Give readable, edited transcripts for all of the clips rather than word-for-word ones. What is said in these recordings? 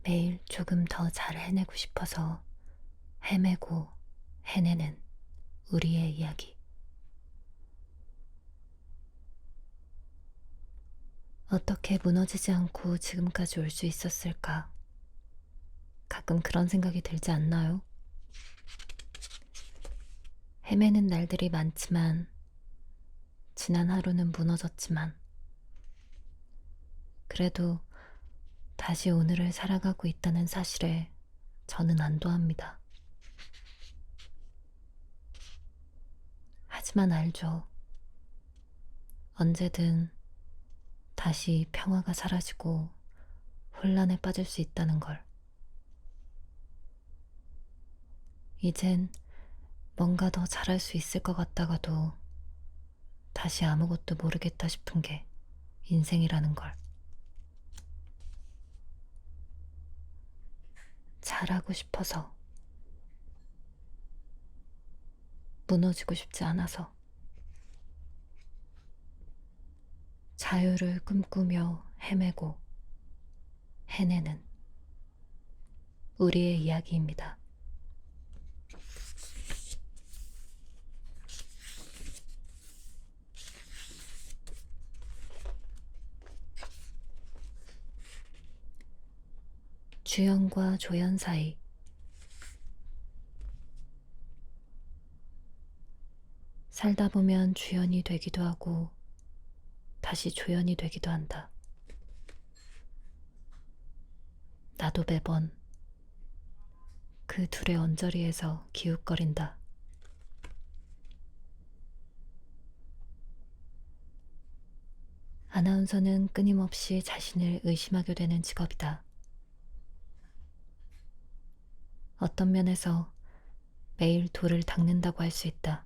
매일 조금 더 잘 해내고 싶어서 헤매고 해내는 우리의 이야기. 어떻게 무너지지 않고 지금까지 올 수 있었을까? 가끔 그런 생각이 들지 않나요? 헤매는 날들이 많지만, 지난 하루는 무너졌지만, 그래도 다시 오늘을 살아가고 있다는 사실에 저는 안도합니다. 하지만 알죠. 언제든 다시 평화가 사라지고 혼란에 빠질 수 있다는 걸. 이젠 뭔가 더 잘할 수 있을 것 같다가도 다시 아무것도 모르겠다 싶은 게 인생이라는 걸. 잘하고 싶어서, 무너지고 싶지 않아서, 자유를 꿈꾸며 헤매고 해내는 우리의 이야기입니다. 주연과 조연 사이. 살다 보면 주연이 되기도 하고 다시 조연이 되기도 한다. 나도 매번 그 둘의 언저리에서 기웃거린다. 아나운서는 끊임없이 자신을 의심하게 되는 직업이다. 어떤 면에서 매일 돌을 닦는다고 할 수 있다.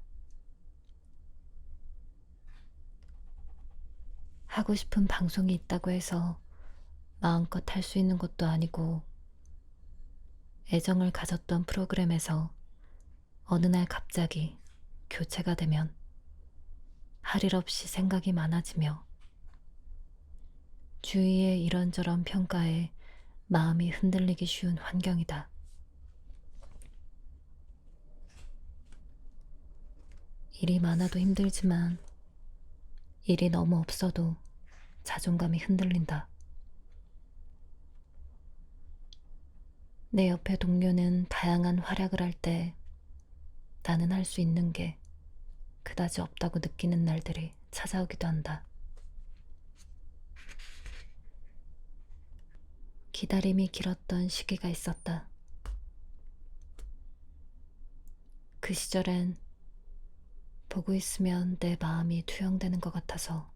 하고 싶은 방송이 있다고 해서 마음껏 할 수 있는 것도 아니고, 애정을 가졌던 프로그램에서 어느 날 갑자기 교체가 되면 할 일 없이 생각이 많아지며 주위의 이런저런 평가에 마음이 흔들리기 쉬운 환경이다. 일이 많아도 힘들지만 일이 너무 없어도 자존감이 흔들린다. 내 옆에 동료는 다양한 활약을 할 때 나는 할 수 있는 게 그다지 없다고 느끼는 날들이 찾아오기도 한다. 기다림이 길었던 시기가 있었다. 그 시절엔 보고 있으면 내 마음이 투영되는 것 같아서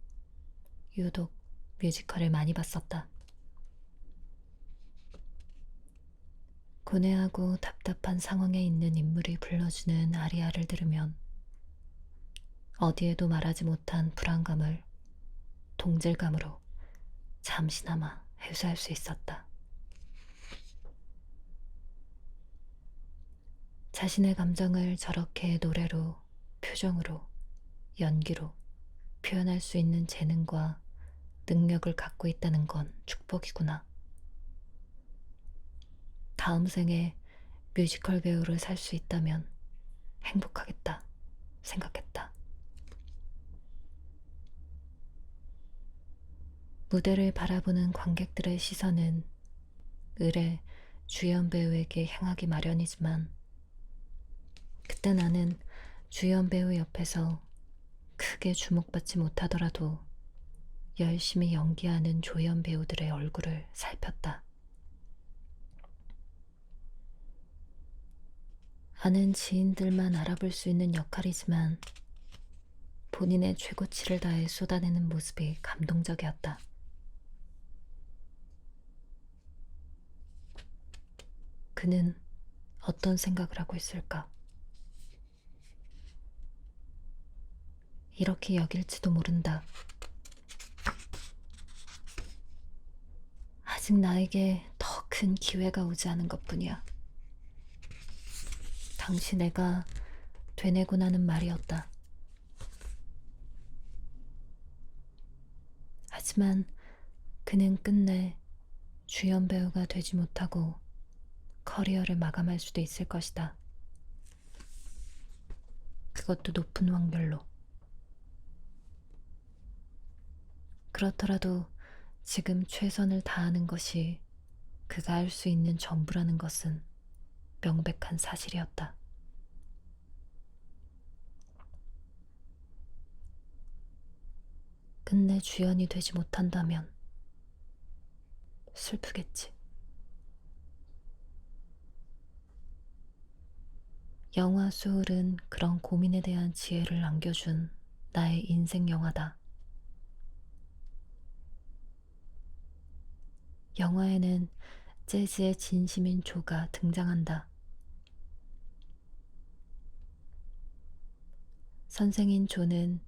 유독 뮤지컬을 많이 봤었다. 고뇌하고 답답한 상황에 있는 인물이 불러주는 아리아를 들으면 어디에도 말하지 못한 불안감을 동질감으로 잠시나마 해소할 수 있었다. 자신의 감정을 저렇게 노래로, 표정으로, 연기로 표현할 수 있는 재능과 능력을 갖고 있다는 건 축복이구나. 다음 생에 뮤지컬 배우를 살 수 있다면 행복하겠다 생각했다. 무대를 바라보는 관객들의 시선은 의뢰 주연 배우에게 향하기 마련이지만, 그때 나는 주연 배우 옆에서 크게 주목받지 못하더라도 열심히 연기하는 조연 배우들의 얼굴을 살폈다. 아는 지인들만 알아볼 수 있는 역할이지만 본인의 최고치를 다해 쏟아내는 모습이 감동적이었다. 그는 어떤 생각을 하고 있을까? 이렇게 여길지도 모른다. 아직 나에게 더 큰 기회가 오지 않은 것뿐이야. 당시 내가 되뇌고 나는 말이었다. 하지만 그는 끝내 주연 배우가 되지 못하고 커리어를 마감할 수도 있을 것이다. 그것도 높은 확률로. 그렇더라도 지금 최선을 다하는 것이 그가 할 수 있는 전부라는 것은 명백한 사실이었다. 끝내 주연이 되지 못한다면 슬프겠지. 영화 소울은 그런 고민에 대한 지혜를 안겨준 나의 인생 영화다. 영화에는 재즈의 진심인 조가 등장한다. 선생인 조는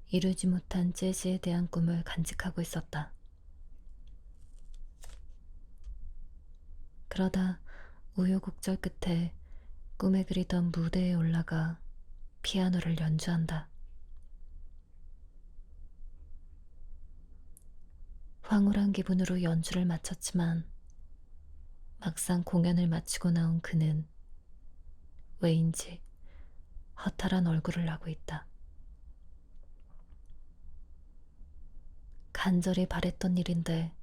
이루지 못한 재즈에 대한 꿈을 간직하고 있었다. 그러다 우여곡절 끝에 꿈에 그리던 무대에 올라가 피아노를 연주한다. 황홀한 기분으로 연주를 마쳤지만 막상 공연을 마치고 나온 그는 왜인지 허탈한 얼굴을 하고 있다. 간절히 바랬던 일인데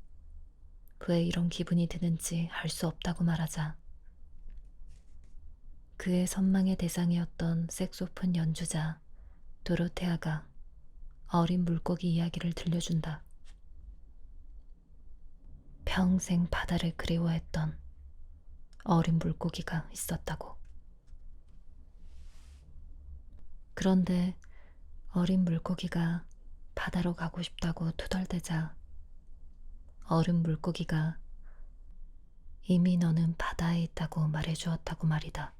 왜 이런 기분이 드는지 알 수 없다고 말하자 그의 선망의 대상이었던 색소폰 연주자 도로테아가 어린 물고기 이야기를 들려준다. 평생 바다를 그리워했던 어린 물고기가 있었다고. 그런데 어린 물고기가 바다로 가고 싶다고 투덜대자 어른 물고기가 이미 너는 바다에 있다고 말해주었다고 말이다.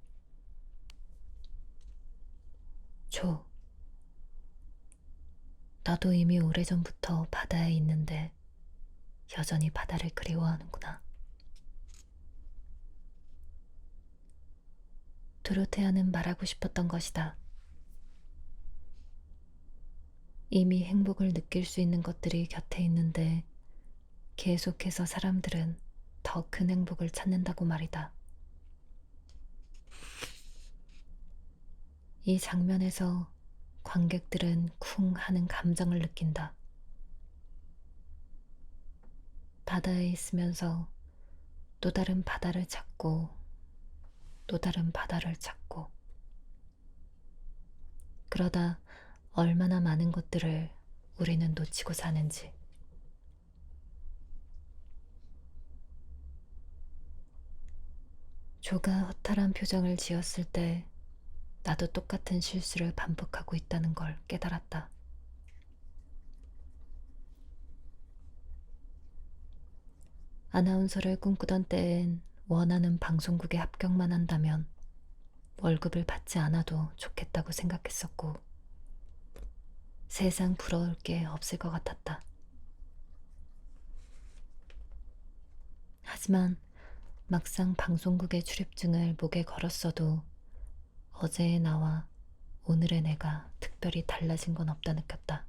조, 나도 이미 오래전부터 바다에 있는데 여전히 바다를 그리워하는구나. 도로테아는 말하고 싶었던 것이다. 이미 행복을 느낄 수 있는 것들이 곁에 있는데 계속해서 사람들은 더 큰 행복을 찾는다고 말이다. 이 장면에서 관객들은 쿵 하는 감정을 느낀다. 바다에 있으면서 또 다른 바다를 찾고 또 다른 바다를 찾고 그러다 얼마나 많은 것들을 우리는 놓치고 사는지. 조가 허탈한 표정을 지었을 때 나도 똑같은 실수를 반복하고 있다는 걸 깨달았다. 아나운서를 꿈꾸던 때엔 원하는 방송국에 합격만 한다면 월급을 받지 않아도 좋겠다고 생각했었고 세상 부러울 게 없을 것 같았다. 하지만 막상 방송국의 출입증을 목에 걸었어도 어제의 나와 오늘의 내가 특별히 달라진 건 없다 느꼈다.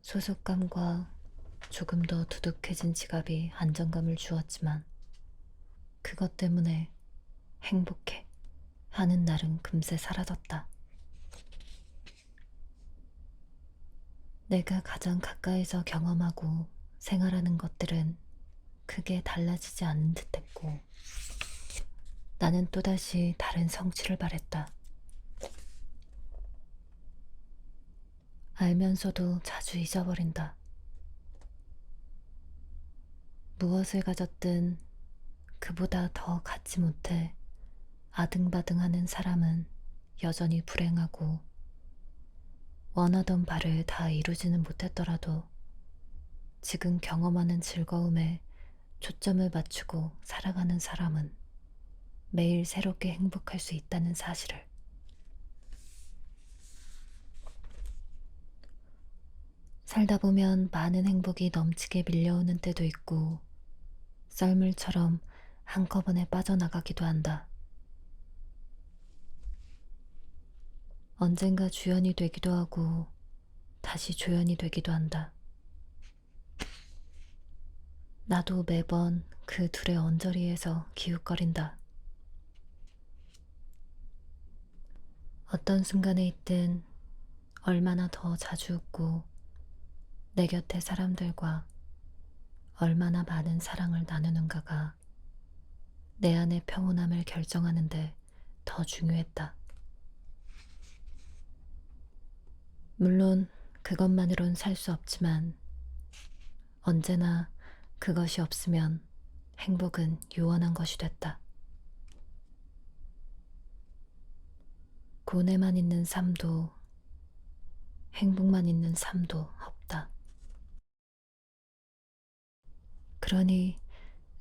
소속감과 조금 더 두둑해진 지갑이 안정감을 주었지만 그것 때문에 행복해 하는 날은 금세 사라졌다. 내가 가장 가까이서 경험하고 생활하는 것들은 크게 달라지지 않는 듯했고 나는 또다시 다른 성취를 바랬다. 알면서도 자주 잊어버린다. 무엇을 가졌든 그보다 더 갖지 못해 아등바등하는 사람은 여전히 불행하고 원하던 바를 다 이루지는 못했더라도 지금 경험하는 즐거움에 초점을 맞추고 살아가는 사람은 매일 새롭게 행복할 수 있다는 사실을. 살다 보면 많은 행복이 넘치게 밀려오는 때도 있고 썰물처럼 한꺼번에 빠져나가기도 한다. 언젠가 주연이 되기도 하고 다시 조연이 되기도 한다. 나도 매번 그 둘의 언저리에서 기웃거린다. 어떤 순간에 있든 얼마나 더 자주 웃고 내 곁의 사람들과 얼마나 많은 사랑을 나누는가가 내 안의 평온함을 결정하는데 더 중요했다. 물론 그것만으론 살 수 없지만 언제나 그것이 없으면 행복은 요원한 것이 됐다. 고뇌만 있는 삶도 행복만 있는 삶도 없다. 그러니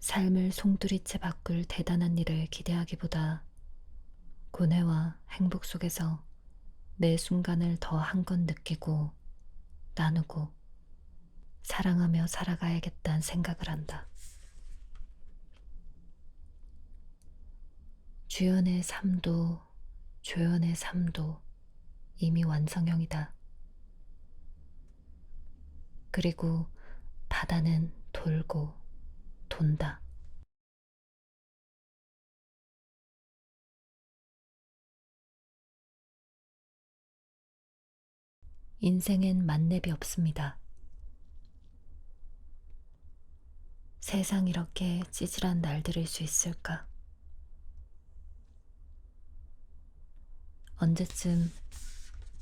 삶을 송두리째 바꿀 대단한 일을 기대하기보다 고뇌와 행복 속에서 매 순간을 더 한껏 느끼고 나누고 사랑하며 살아가야겠다는 생각을 한다. 주연의 삶도 조연의 삶도 이미 완성형이다. 그리고 바다는 돌고 돈다. 인생엔 만렙이 없습니다. 세상 이렇게 찌질한 날들일 수 있을까? 언제쯤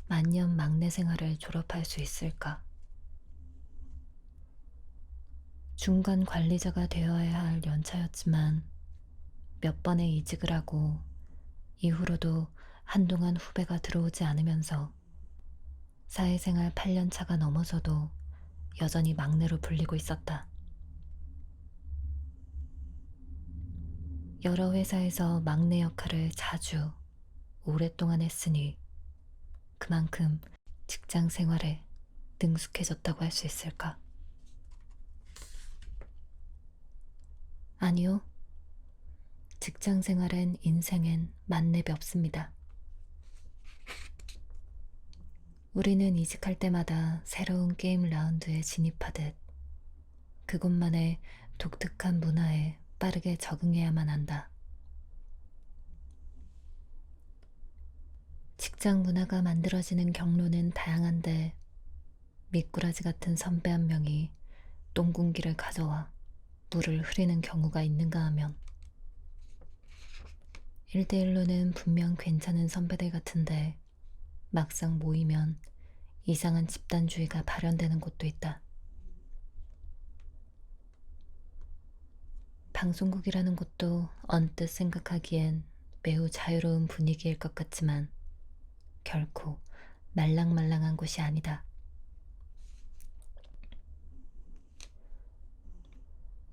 만년 막내 생활을 졸업할 수 있을까? 중간 관리자가 되어야 할 연차였지만 몇 번의 이직을 하고 이후로도 한동안 후배가 들어오지 않으면서 사회생활 8년 차가 넘어서도 여전히 막내로 불리고 있었다. 여러 회사에서 막내 역할을 자주 오랫동안 했으니 그만큼 직장 생활에 능숙해졌다고 할 수 있을까? 아니요. 직장 생활엔 인생엔 만렙이 없습니다. 우리는 이직할 때마다 새로운 게임 라운드에 진입하듯 그곳만의 독특한 문화에 빠르게 적응해야만 한다. 직장 문화가 만들어지는 경로는 다양한데 미꾸라지 같은 선배 한 명이 똥군기를 가져와 물을 흐리는 경우가 있는가 하면 1대1로는 분명 괜찮은 선배들 같은데 막상 모이면 이상한 집단주의가 발현되는 곳도 있다. 방송국이라는 곳도 언뜻 생각하기엔 매우 자유로운 분위기일 것 같지만 결코 말랑말랑한 곳이 아니다.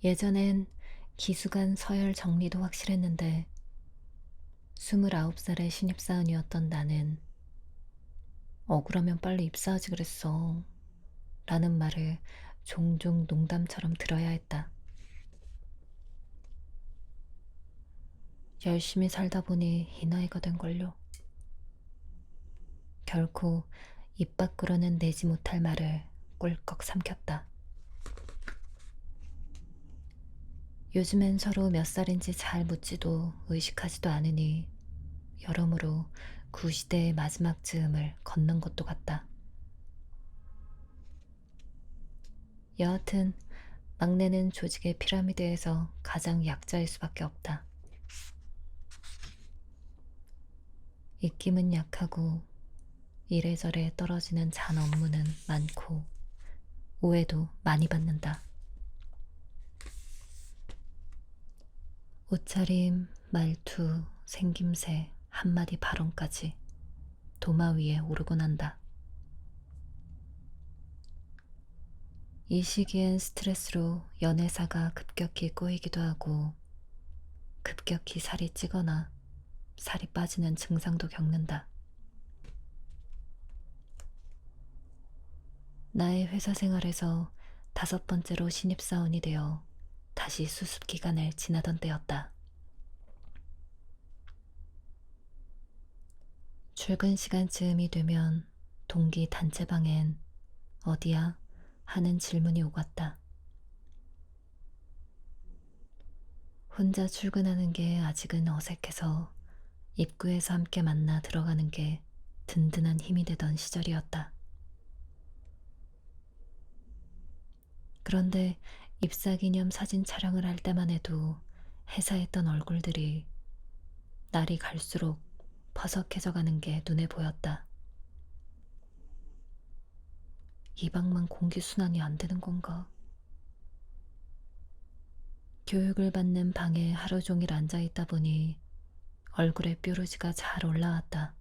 예전엔 기수관 서열 정리도 확실했는데 29살의 신입사원이었던 나는 억울하면 빨리 입사하지 그랬어 라는 말을 종종 농담처럼 들어야 했다. 열심히 살다 보니 이 나이가 된걸요. 결코 입 밖으로는 내지 못할 말을 꿀꺽 삼켰다. 요즘엔 서로 몇 살인지 잘 묻지도 의식하지도 않으니 여러모로 구시대의 마지막 즈음을 걷는 것도 같다. 여하튼 막내는 조직의 피라미드에서 가장 약자일 수밖에 없다. 입김은 약하고 이래저래 떨어지는 잔 업무는 많고 오해도 많이 받는다. 옷차림, 말투, 생김새, 한마디 발언까지 도마 위에 오르곤 한다. 이 시기엔 스트레스로 연애사가 급격히 꼬이기도 하고 급격히 살이 찌거나 살이 빠지는 증상도 겪는다. 나의 회사 생활에서 5번째로 신입사원이 되어 다시 수습 기간을 지나던 때였다. 출근 시간쯤이 되면 동기 단체방엔 어디야? 하는 질문이 오갔다. 혼자 출근하는 게 아직은 어색해서 입구에서 함께 만나 들어가는 게 든든한 힘이 되던 시절이었다. 그런데 입사 기념 사진 촬영을 할 때만 해도 해사했던 얼굴들이 날이 갈수록 퍼석해져 가는 게 눈에 보였다. 이 방만 공기순환이 안 되는 건가? 교육을 받는 방에 하루 종일 앉아 있다 보니 얼굴에 뾰루지가 잘 올라왔다.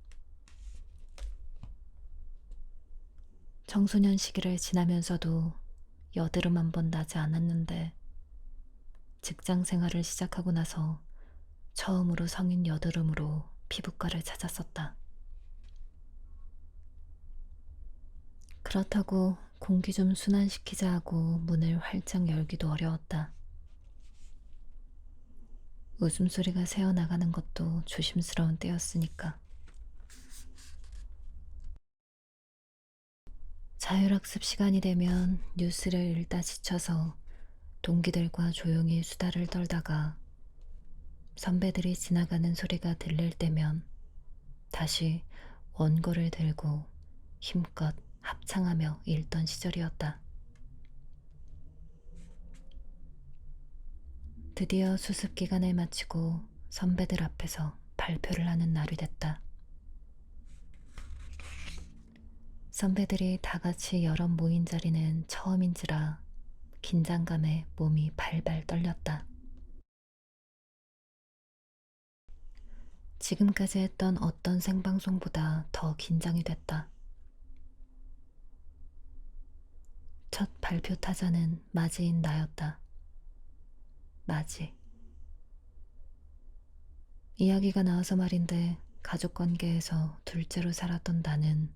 청소년 시기를 지나면서도 여드름 한 번 나지 않았는데 직장 생활을 시작하고 나서 처음으로 성인 여드름으로 피부과를 찾았었다. 그렇다고 공기 좀 순환시키자 하고 문을 활짝 열기도 어려웠다. 웃음소리가 새어나가는 것도 조심스러운 때였으니까. 자율학습 시간이 되면 뉴스를 읽다 지쳐서 동기들과 조용히 수다를 떨다가 선배들이 지나가는 소리가 들릴 때면 다시 원고를 들고 힘껏 합창하며 읽던 시절이었다. 드디어 수습 기간을 마치고 선배들 앞에서 발표를 하는 날이 됐다. 선배들이 다 같이 여럿 모인 자리는 처음인지라 긴장감에 몸이 발발 떨렸다. 지금까지 했던 어떤 생방송보다 더 긴장이 됐다. 첫 발표 타자는 맞이인 나였다. 맞이. 이야기가 나와서 말인데 가족 관계에서 둘째로 살았던 나는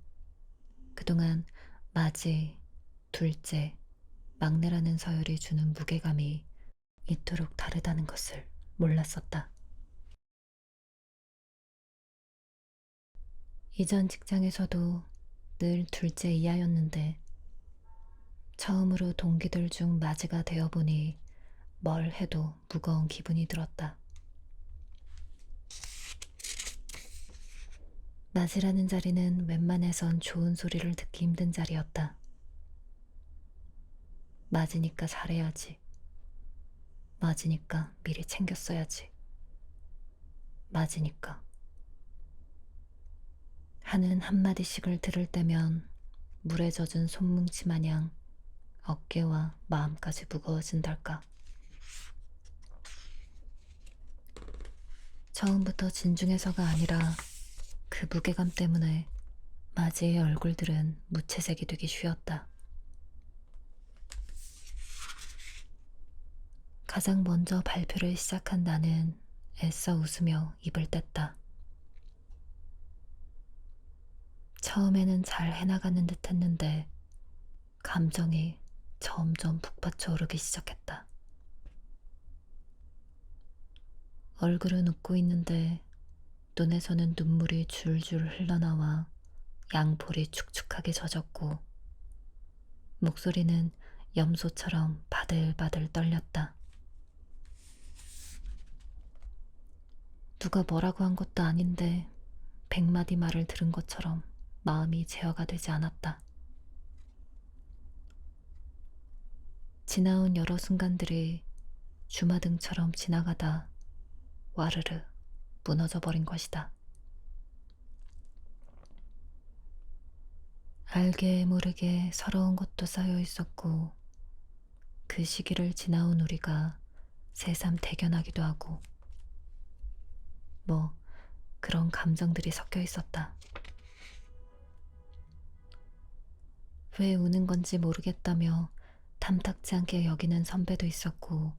그동안 맞이, 둘째, 막내라는 서열이 주는 무게감이 이토록 다르다는 것을 몰랐었다. 이전 직장에서도 늘 둘째 이하였는데 처음으로 동기들 중 맞이가 되어보니 뭘 해도 무거운 기분이 들었다. 맞이라는 자리는 웬만해선 좋은 소리를 듣기 힘든 자리였다. 맞으니까 잘해야지. 맞으니까 미리 챙겼어야지. 맞으니까. 하는 한마디씩을 들을 때면 물에 젖은 손뭉치 마냥 어깨와 마음까지 무거워진달까. 처음부터 진중해서가 아니라 그 무게감 때문에 맞이의 얼굴들은 무채색이 되기 쉬웠다. 가장 먼저 발표를 시작한 나는 애써 웃으며 입을 뗐다. 처음에는 잘 해나가는 듯 했는데 감정이 점점 북받쳐 오르기 시작했다. 얼굴은 웃고 있는데 눈에서는 눈물이 줄줄 흘러나와 양볼이 축축하게 젖었고 목소리는 염소처럼 바들바들 떨렸다. 누가 뭐라고 한 것도 아닌데 100마디 말을 들은 것처럼 마음이 제어가 되지 않았다. 지나온 여러 순간들이 주마등처럼 지나가다 와르르 무너져 버린 것이다. 알게 모르게 서러운 것도 쌓여 있었고 그 시기를 지나온 우리가 새삼 대견하기도 하고 뭐 그런 감정들이 섞여 있었다. 왜 우는 건지 모르겠다며 탐탁지 않게 여기는 선배도 있었고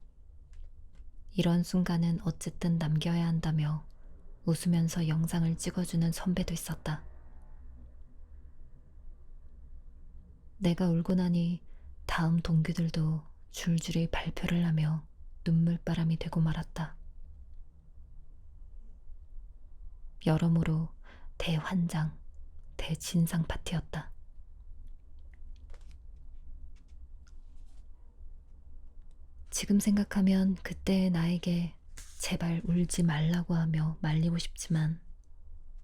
이런 순간은 어쨌든 남겨야 한다며 웃으면서 영상을 찍어주는 선배도 있었다. 내가 울고 나니 다음 동기들도 줄줄이 발표를 하며 눈물바람이 되고 말았다. 여러모로 대환장, 대진상 파티였다. 지금 생각하면 그때의 나에게 제발 울지 말라고 하며 말리고 싶지만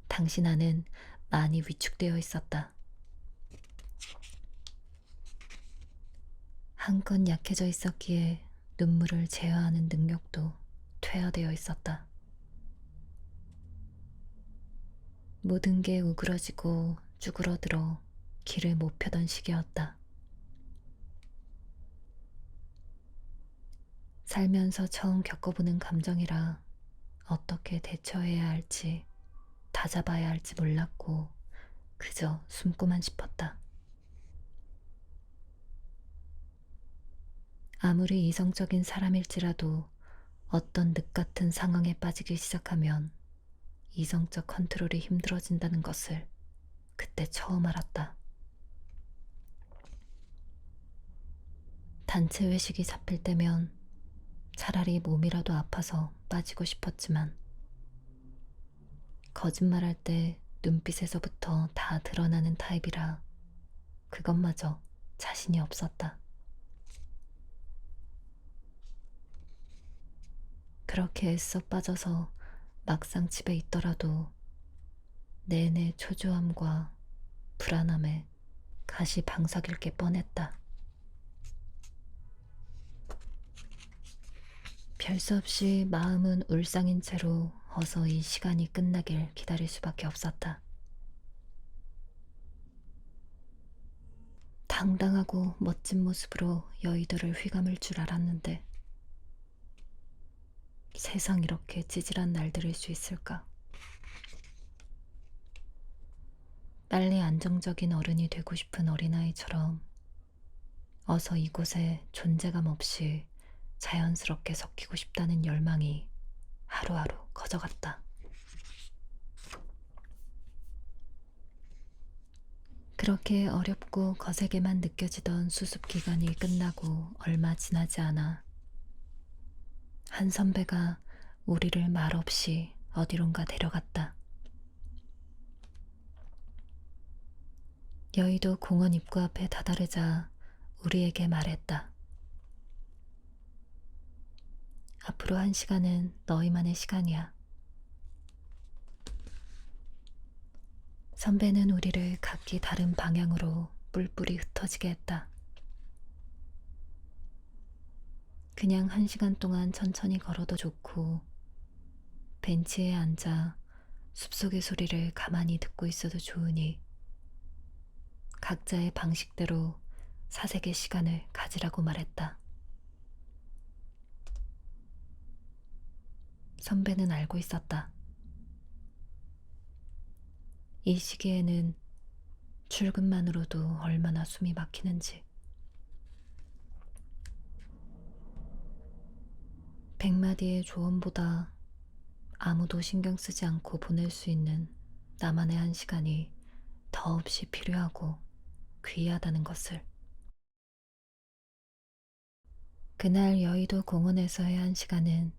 당신 안은 많이 위축되어 있었다. 한껏 약해져 있었기에 눈물을 제어하는 능력도 퇴화되어 있었다. 모든 게 우그러지고 쭈그러들어 길을 못 펴던 시기였다. 살면서 처음 겪어보는 감정이라 어떻게 대처해야 할지 다잡아야 할지 몰랐고 그저 숨고만 싶었다. 아무리 이성적인 사람일지라도 어떤 늪 같은 상황에 빠지기 시작하면 이성적 컨트롤이 힘들어진다는 것을 그때 처음 알았다. 단체 회식이 잡힐 때면 차라리 몸이라도 아파서 빠지고 싶었지만 거짓말할 때 눈빛에서부터 다 드러나는 타입이라 그것마저 자신이 없었다. 그렇게 애써 빠져서 막상 집에 있더라도 내내 초조함과 불안함에 가시방석일 게 뻔했다. 별 수 없이 마음은 울상인 채로 어서 이 시간이 끝나길 기다릴 수밖에 없었다. 당당하고 멋진 모습으로 여의도를 휘감을 줄 알았는데 세상 이렇게 찌질한 날들일 수 있을까? 빨리 안정적인 어른이 되고 싶은 어린아이처럼 어서 이곳에 존재감 없이 자연스럽게 섞이고 싶다는 열망이 하루하루 커져갔다. 그렇게 어렵고 거세게만 느껴지던 수습 기간이 끝나고 얼마 지나지 않아 한 선배가 우리를 말없이 어디론가 데려갔다. 여의도 공원 입구 앞에 다다르자 우리에게 말했다. 앞으로 1시간은 너희만의 시간이야. 선배는 우리를 각기 다른 방향으로 뿔뿔이 흩어지게 했다. 그냥 1시간 동안 천천히 걸어도 좋고 벤치에 앉아 숲속의 소리를 가만히 듣고 있어도 좋으니 각자의 방식대로 사색의 시간을 가지라고 말했다. 선배는 알고 있었다. 이 시기에는 출근만으로도 얼마나 숨이 막히는지. 100마디의 조언보다 아무도 신경 쓰지 않고 보낼 수 있는 나만의 1시간이 더없이 필요하고 귀하다는 것을. 그날 여의도 공원에서의 1시간은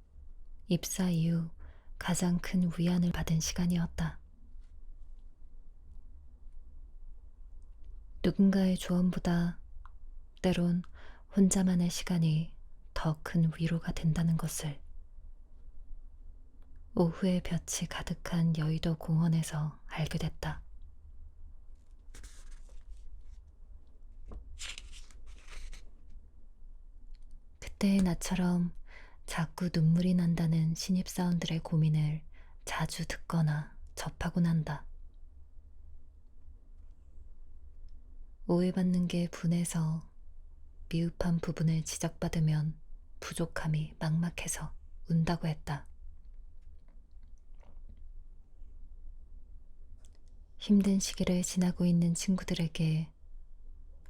입사 이후 가장 큰 위안을 받은 시간이었다. 누군가의 조언보다 때론 혼자만의 시간이 더 큰 위로가 된다는 것을 오후의 볕이 가득한 여의도 공원에서 알게 됐다. 그때의 나처럼 자꾸 눈물이 난다는 신입사원들의 고민을 자주 듣거나 접하곤 한다. 오해받는 게 분해서 미흡한 부분을 지적받으면 부족함이 막막해서 운다고 했다. 힘든 시기를 지나고 있는 친구들에게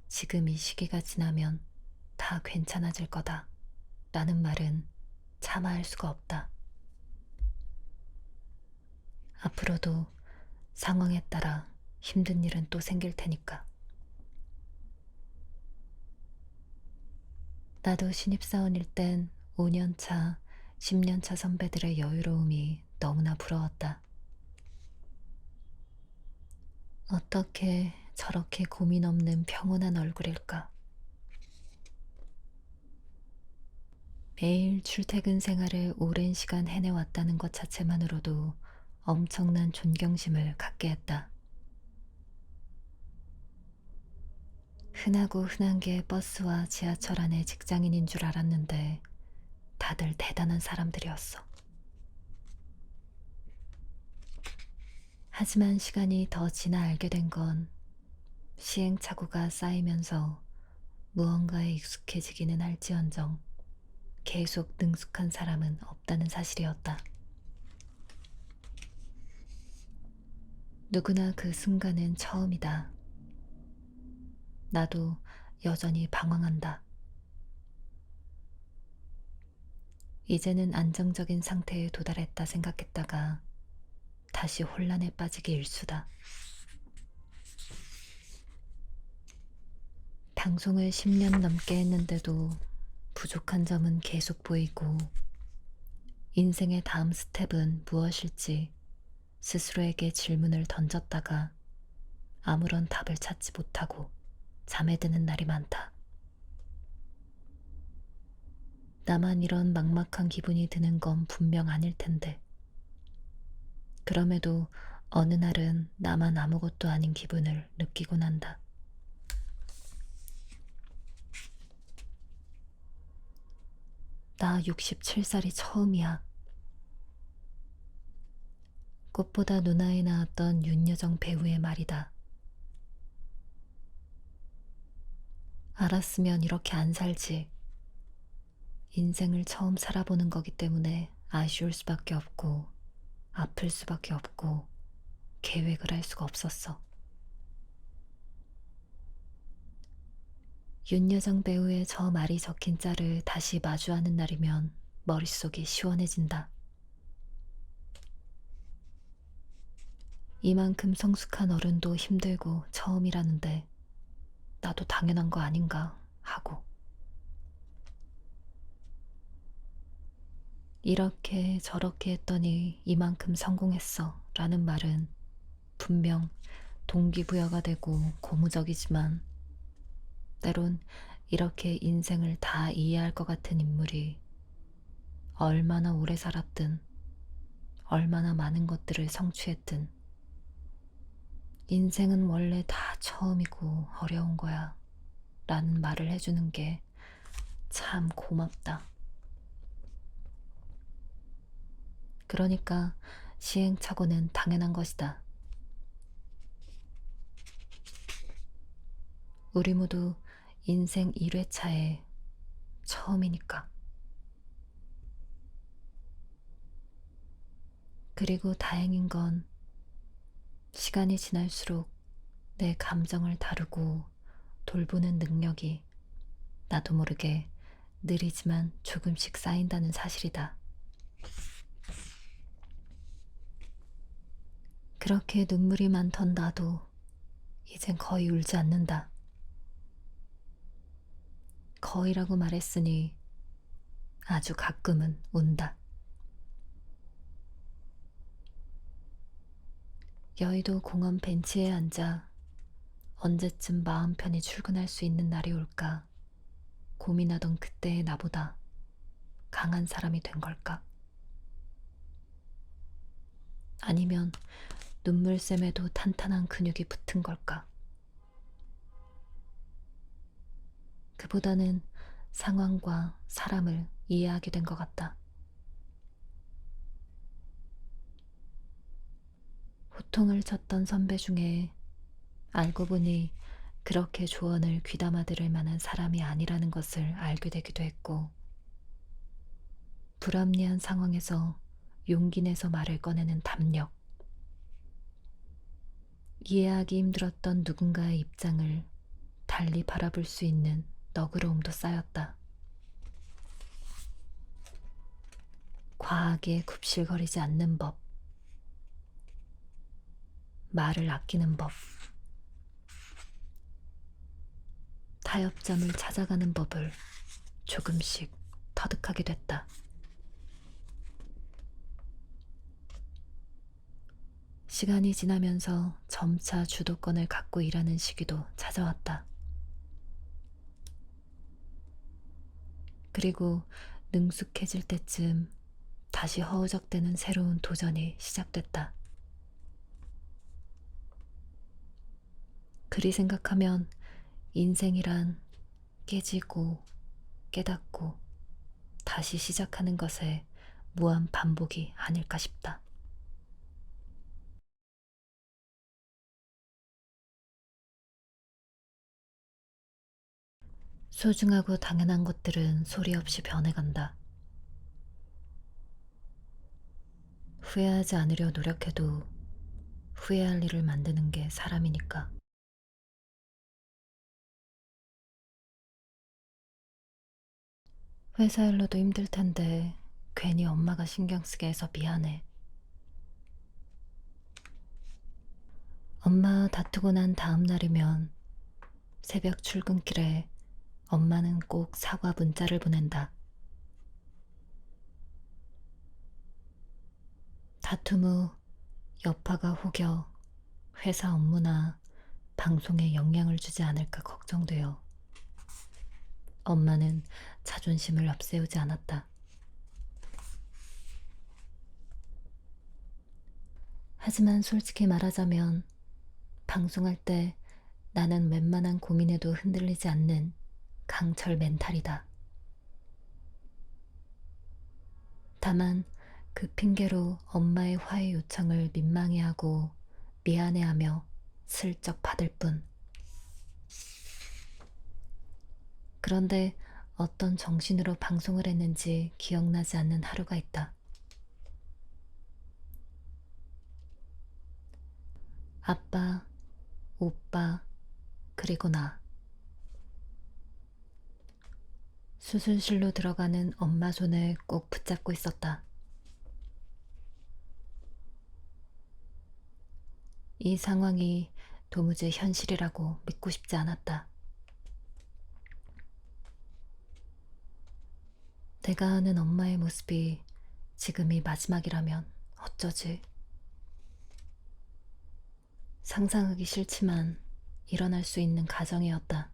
지금 이 시기가 지나면 다 괜찮아질 거다 라는 말은 차마 할 수가 없다. 앞으로도 상황에 따라 힘든 일은 또 생길 테니까. 나도 신입사원일 땐 5년차, 10년차 선배들의 여유로움이 너무나 부러웠다. 어떻게 저렇게 고민 없는 평온한 얼굴일까? 매일 출퇴근 생활을 오랜 시간 해내왔다는 것 자체만으로도 엄청난 존경심을 갖게 했다. 흔하고 흔한 게 버스와 지하철 안의 직장인인 줄 알았는데 다들 대단한 사람들이었어. 하지만 시간이 더 지나 알게 된 건 시행착오가 쌓이면서 무언가에 익숙해지기는 할지언정 계속 능숙한 사람은 없다는 사실이었다. 누구나 그 순간은 처음이다. 나도 여전히 방황한다. 이제는 안정적인 상태에 도달했다 생각했다가 다시 혼란에 빠지기 일쑤다. 방송을 10년 넘게 했는데도 부족한 점은 계속 보이고 인생의 다음 스텝은 무엇일지 스스로에게 질문을 던졌다가 아무런 답을 찾지 못하고 잠에 드는 날이 많다. 나만 이런 막막한 기분이 드는 건 분명 아닐 텐데. 그럼에도 어느 날은 나만 아무것도 아닌 기분을 느끼곤 한다. 나 67살이 처음이야. 꽃보다 누나에 나왔던 윤여정 배우의 말이다. 알았으면 이렇게 안 살지. 인생을 처음 살아보는 거기 때문에 아쉬울 수밖에 없고 아플 수밖에 없고 계획을 할 수가 없었어. 윤여정 배우의 저 말이 적힌 짤을 다시 마주하는 날이면 머릿속이 시원해진다. 이만큼 성숙한 어른도 힘들고 처음이라는데 나도 당연한 거 아닌가 하고. 이렇게 저렇게 했더니 이만큼 성공했어 라는 말은 분명 동기부여가 되고 고무적이지만 때론 이렇게 인생을 다 이해할 것 같은 인물이 얼마나 오래 살았든 얼마나 많은 것들을 성취했든 인생은 원래 다 처음이고 어려운 거야 라는 말을 해주는 게 참 고맙다. 그러니까 시행착오는 당연한 것이다. 우리 모두 인생 1회차의 처음이니까. 그리고 다행인 건 시간이 지날수록 내 감정을 다루고 돌보는 능력이 나도 모르게 느리지만 조금씩 쌓인다는 사실이다. 그렇게 눈물이 많던 나도 이젠 거의 울지 않는다. 거의라고 말했으니 아주 가끔은 운다. 여의도 공원 벤치에 앉아 언제쯤 마음 편히 출근할 수 있는 날이 올까 고민하던 그때의 나보다 강한 사람이 된 걸까? 아니면 눈물샘에도 탄탄한 근육이 붙은 걸까? 그보다는 상황과 사람을 이해하게 된 것 같다. 호통을 쳤던 선배 중에 알고 보니 그렇게 조언을 귀담아 들을 만한 사람이 아니라는 것을 알게 되기도 했고, 불합리한 상황에서 용기 내서 말을 꺼내는 담력, 이해하기 힘들었던 누군가의 입장을 달리 바라볼 수 있는 너그러움도 쌓였다. 과하게 굽실거리지 않는 법, 말을 아끼는 법, 타협점을 찾아가는 법을 조금씩 터득하게 됐다. 시간이 지나면서 점차 주도권을 갖고 일하는 시기도 찾아왔다. 그리고 능숙해질 때쯤 다시 허우적대는 새로운 도전이 시작됐다. 그리 생각하면 인생이란 깨지고 깨닫고 다시 시작하는 것의 무한 반복이 아닐까 싶다. 소중하고 당연한 것들은 소리 없이 변해간다. 후회하지 않으려 노력해도 후회할 일을 만드는 게 사람이니까. 회사 일로도 힘들 텐데 괜히 엄마가 신경 쓰게 해서 미안해. 엄마 다투고 난 다음 날이면 새벽 출근길에 엄마는 꼭 사과 문자를 보낸다. 다툼 후 여파가 혹여 회사 업무나 방송에 영향을 주지 않을까 걱정되어 엄마는 자존심을 앞세우지 않았다. 하지만 솔직히 말하자면 방송할 때 나는 웬만한 고민에도 흔들리지 않는 강철 멘탈이다. 다만 그 핑계로 엄마의 화해 요청을 민망해하고 미안해하며 슬쩍 받을 뿐. 그런데 어떤 정신으로 방송을 했는지 기억나지 않는 하루가 있다. 아빠, 오빠, 그리고 나. 수술실로 들어가는 엄마 손을 꼭 붙잡고 있었다. 이 상황이 도무지 현실이라고 믿고 싶지 않았다. 내가 아는 엄마의 모습이 지금이 마지막이라면 어쩌지? 상상하기 싫지만 일어날 수 있는 가정이었다.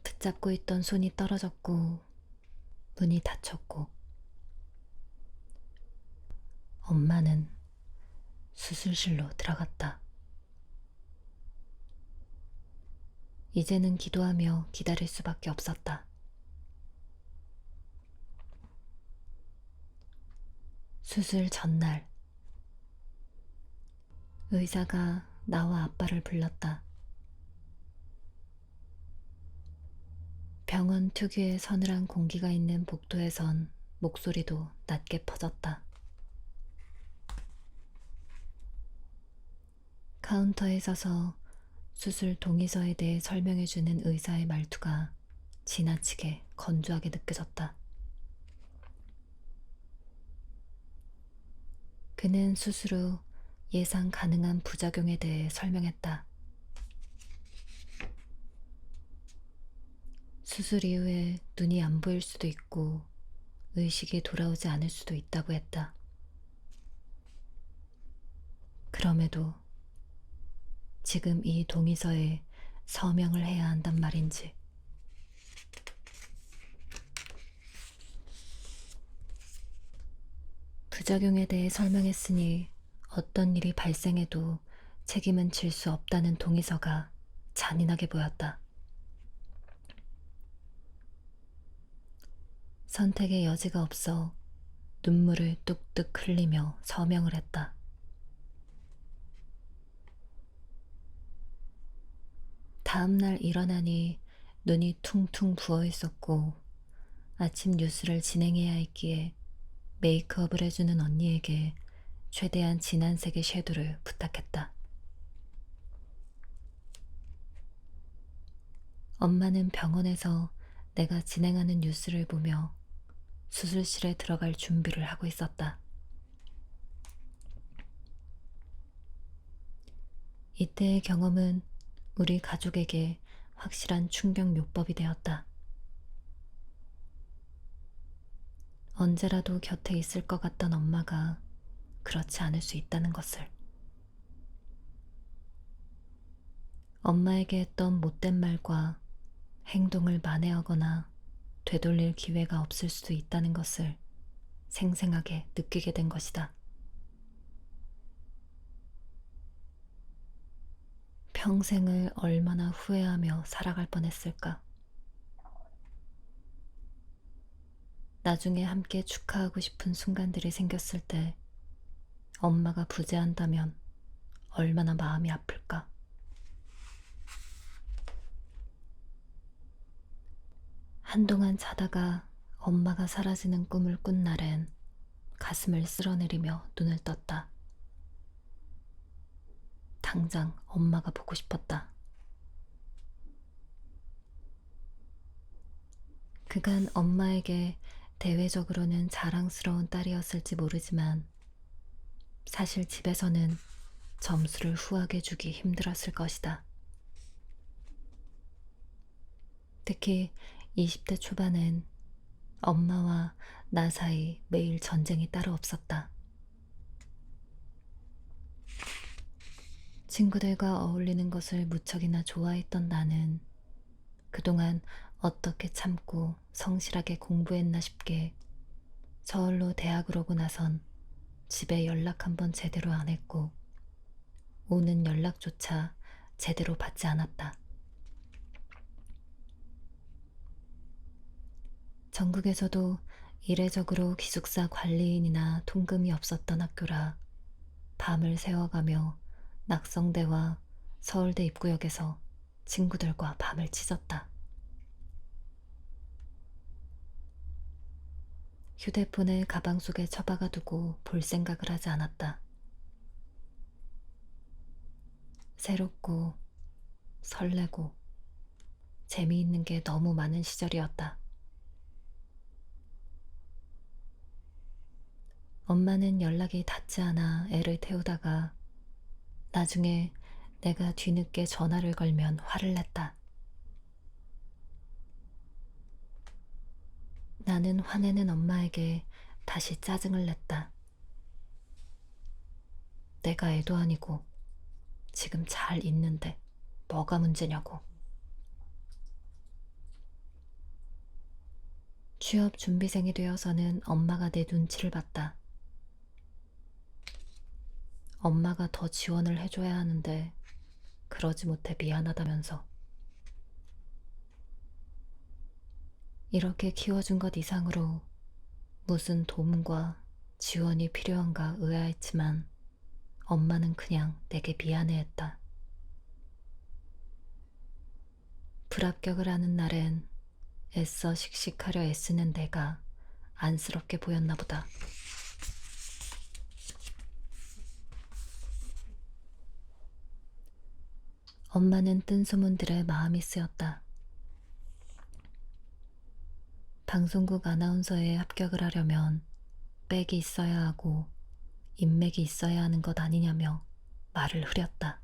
붙잡고 있던 손이 떨어졌고 문이 닫혔고 엄마는 수술실로 들어갔다. 이제는 기도하며 기다릴 수밖에 없었다. 수술 전날 의사가 나와 아빠를 불렀다. 병원 특유의 서늘한 공기가 있는 복도에선 목소리도 낮게 퍼졌다. 카운터에 서서 수술 동의서에 대해 설명해주는 의사의 말투가 지나치게 건조하게 느껴졌다. 그는 수술 후 예상 가능한 부작용에 대해 설명했다. 수술 이후에 눈이 안 보일 수도 있고 의식이 돌아오지 않을 수도 있다고 했다. 그럼에도 지금 이 동의서에 서명을 해야 한단 말인지. 부작용에 대해 설명했으니 어떤 일이 발생해도 책임은 질 수 없다는 동의서가 잔인하게 보였다. 선택의 여지가 없어 눈물을 뚝뚝 흘리며 서명을 했다. 다음날 일어나니 눈이 퉁퉁 부어 있었고 아침 뉴스를 진행해야 했기에 메이크업을 해주는 언니에게 최대한 진한 색의 섀도를 부탁했다. 엄마는 병원에서 내가 진행하는 뉴스를 보며 수술실에 들어갈 준비를 하고 있었다. 이때의 경험은 우리 가족에게 확실한 충격 요법이 되었다. 언제라도 곁에 있을 것 같던 엄마가 그렇지 않을 수 있다는 것을. 엄마에게 했던 못된 말과 행동을 만회하거나 되돌릴 기회가 없을 수도 있다는 것을 생생하게 느끼게 된 것이다. 평생을 얼마나 후회하며 살아갈 뻔했을까? 나중에 함께 축하하고 싶은 순간들이 생겼을 때 엄마가 부재한다면 얼마나 마음이 아플까? 한동안 자다가 엄마가 사라지는 꿈을 꾼 날엔 가슴을 쓸어내리며 눈을 떴다. 당장 엄마가 보고 싶었다. 그간 엄마에게 대외적으로는 자랑스러운 딸이었을지 모르지만 사실 집에서는 점수를 후하게 주기 힘들었을 것이다. 특히 20대 초반엔 엄마와 나 사이 매일 전쟁이 따로 없었다. 친구들과 어울리는 것을 무척이나 좋아했던 나는 그동안 어떻게 참고 성실하게 공부했나 싶게 서울로 대학을 오고 나선 집에 연락 한번 제대로 안 했고 오는 연락조차 제대로 받지 않았다. 전국에서도 이례적으로 기숙사 관리인이나 통금이 없었던 학교라 밤을 새워가며 낙성대와 서울대 입구역에서 친구들과 밤을 찢었다. 휴대폰을 가방 속에 처박아 두고 볼 생각을 하지 않았다. 새롭고 설레고 재미있는 게 너무 많은 시절이었다. 엄마는 연락이 닿지 않아 애를 태우다가 나중에 내가 뒤늦게 전화를 걸면 화를 냈다. 나는 화내는 엄마에게 다시 짜증을 냈다. 내가 애도 아니고 지금 잘 있는데 뭐가 문제냐고. 취업 준비생이 되어서는 엄마가 내 눈치를 봤다. 엄마가 더 지원을 해줘야 하는데 그러지 못해 미안하다면서. 이렇게 키워준 것 이상으로 무슨 도움과 지원이 필요한가 의아했지만 엄마는 그냥 내게 미안해했다. 불합격을 하는 날엔 애써 씩씩하려 애쓰는 내가 안쓰럽게 보였나 보다. 엄마는 뜬 소문들에 마음이 쓰였다. 방송국 아나운서에 합격을 하려면 백이 있어야 하고 인맥이 있어야 하는 것 아니냐며 말을 흐렸다.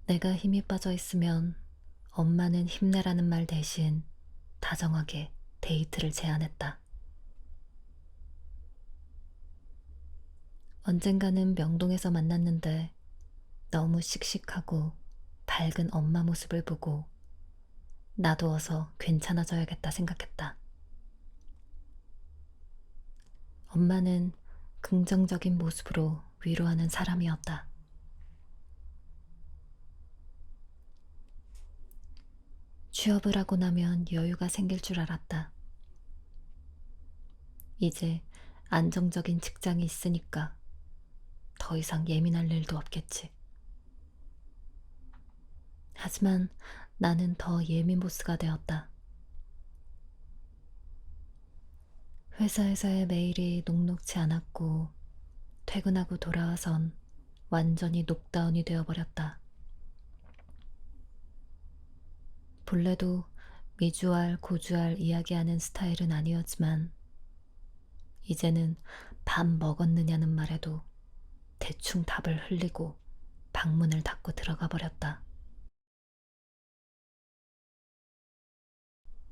내가 힘이 빠져 있으면 엄마는 힘내라는 말 대신 다정하게 데이트를 제안했다. 언젠가는 명동에서 만났는데 너무 씩씩하고 밝은 엄마 모습을 보고 나도 어서 괜찮아져야겠다 생각했다. 엄마는 긍정적인 모습으로 위로하는 사람이었다. 취업을 하고 나면 여유가 생길 줄 알았다. 이제 안정적인 직장이 있으니까 더 이상 예민할 일도 없겠지. 하지만 나는 더 예민보스가 되었다. 회사에서의 매일이 녹록지 않았고 퇴근하고 돌아와선 완전히 녹다운이 되어버렸다. 본래도 미주알 고주알 이야기하는 스타일은 아니었지만 이제는 밥 먹었느냐는 말에도 대충 답을 흘리고 방문을 닫고 들어가 버렸다.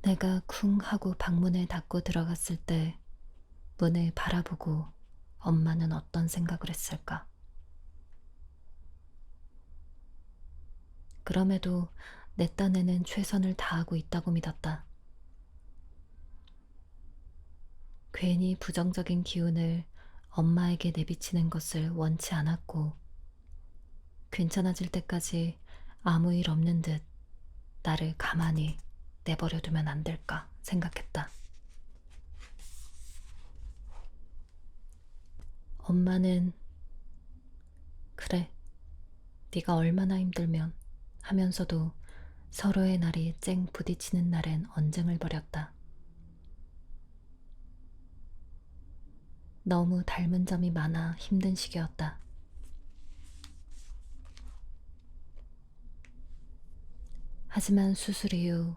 내가 쿵 하고 방문을 닫고 들어갔을 때 문을 바라보고 엄마는 어떤 생각을 했을까? 그럼에도 내 딴에는 최선을 다하고 있다고 믿었다. 괜히 부정적인 기운을 엄마에게 내비치는 것을 원치 않았고, 괜찮아질 때까지 아무 일 없는 듯 나를 가만히 내버려 두면 안 될까 생각했다. 엄마는 그래, 네가 얼마나 힘들면 하면서도 서로의 날이 쨍 부딪히는 날엔 언쟁을 벌였다. 너무 닮은 점이 많아 힘든 시기였다. 하지만 수술 이후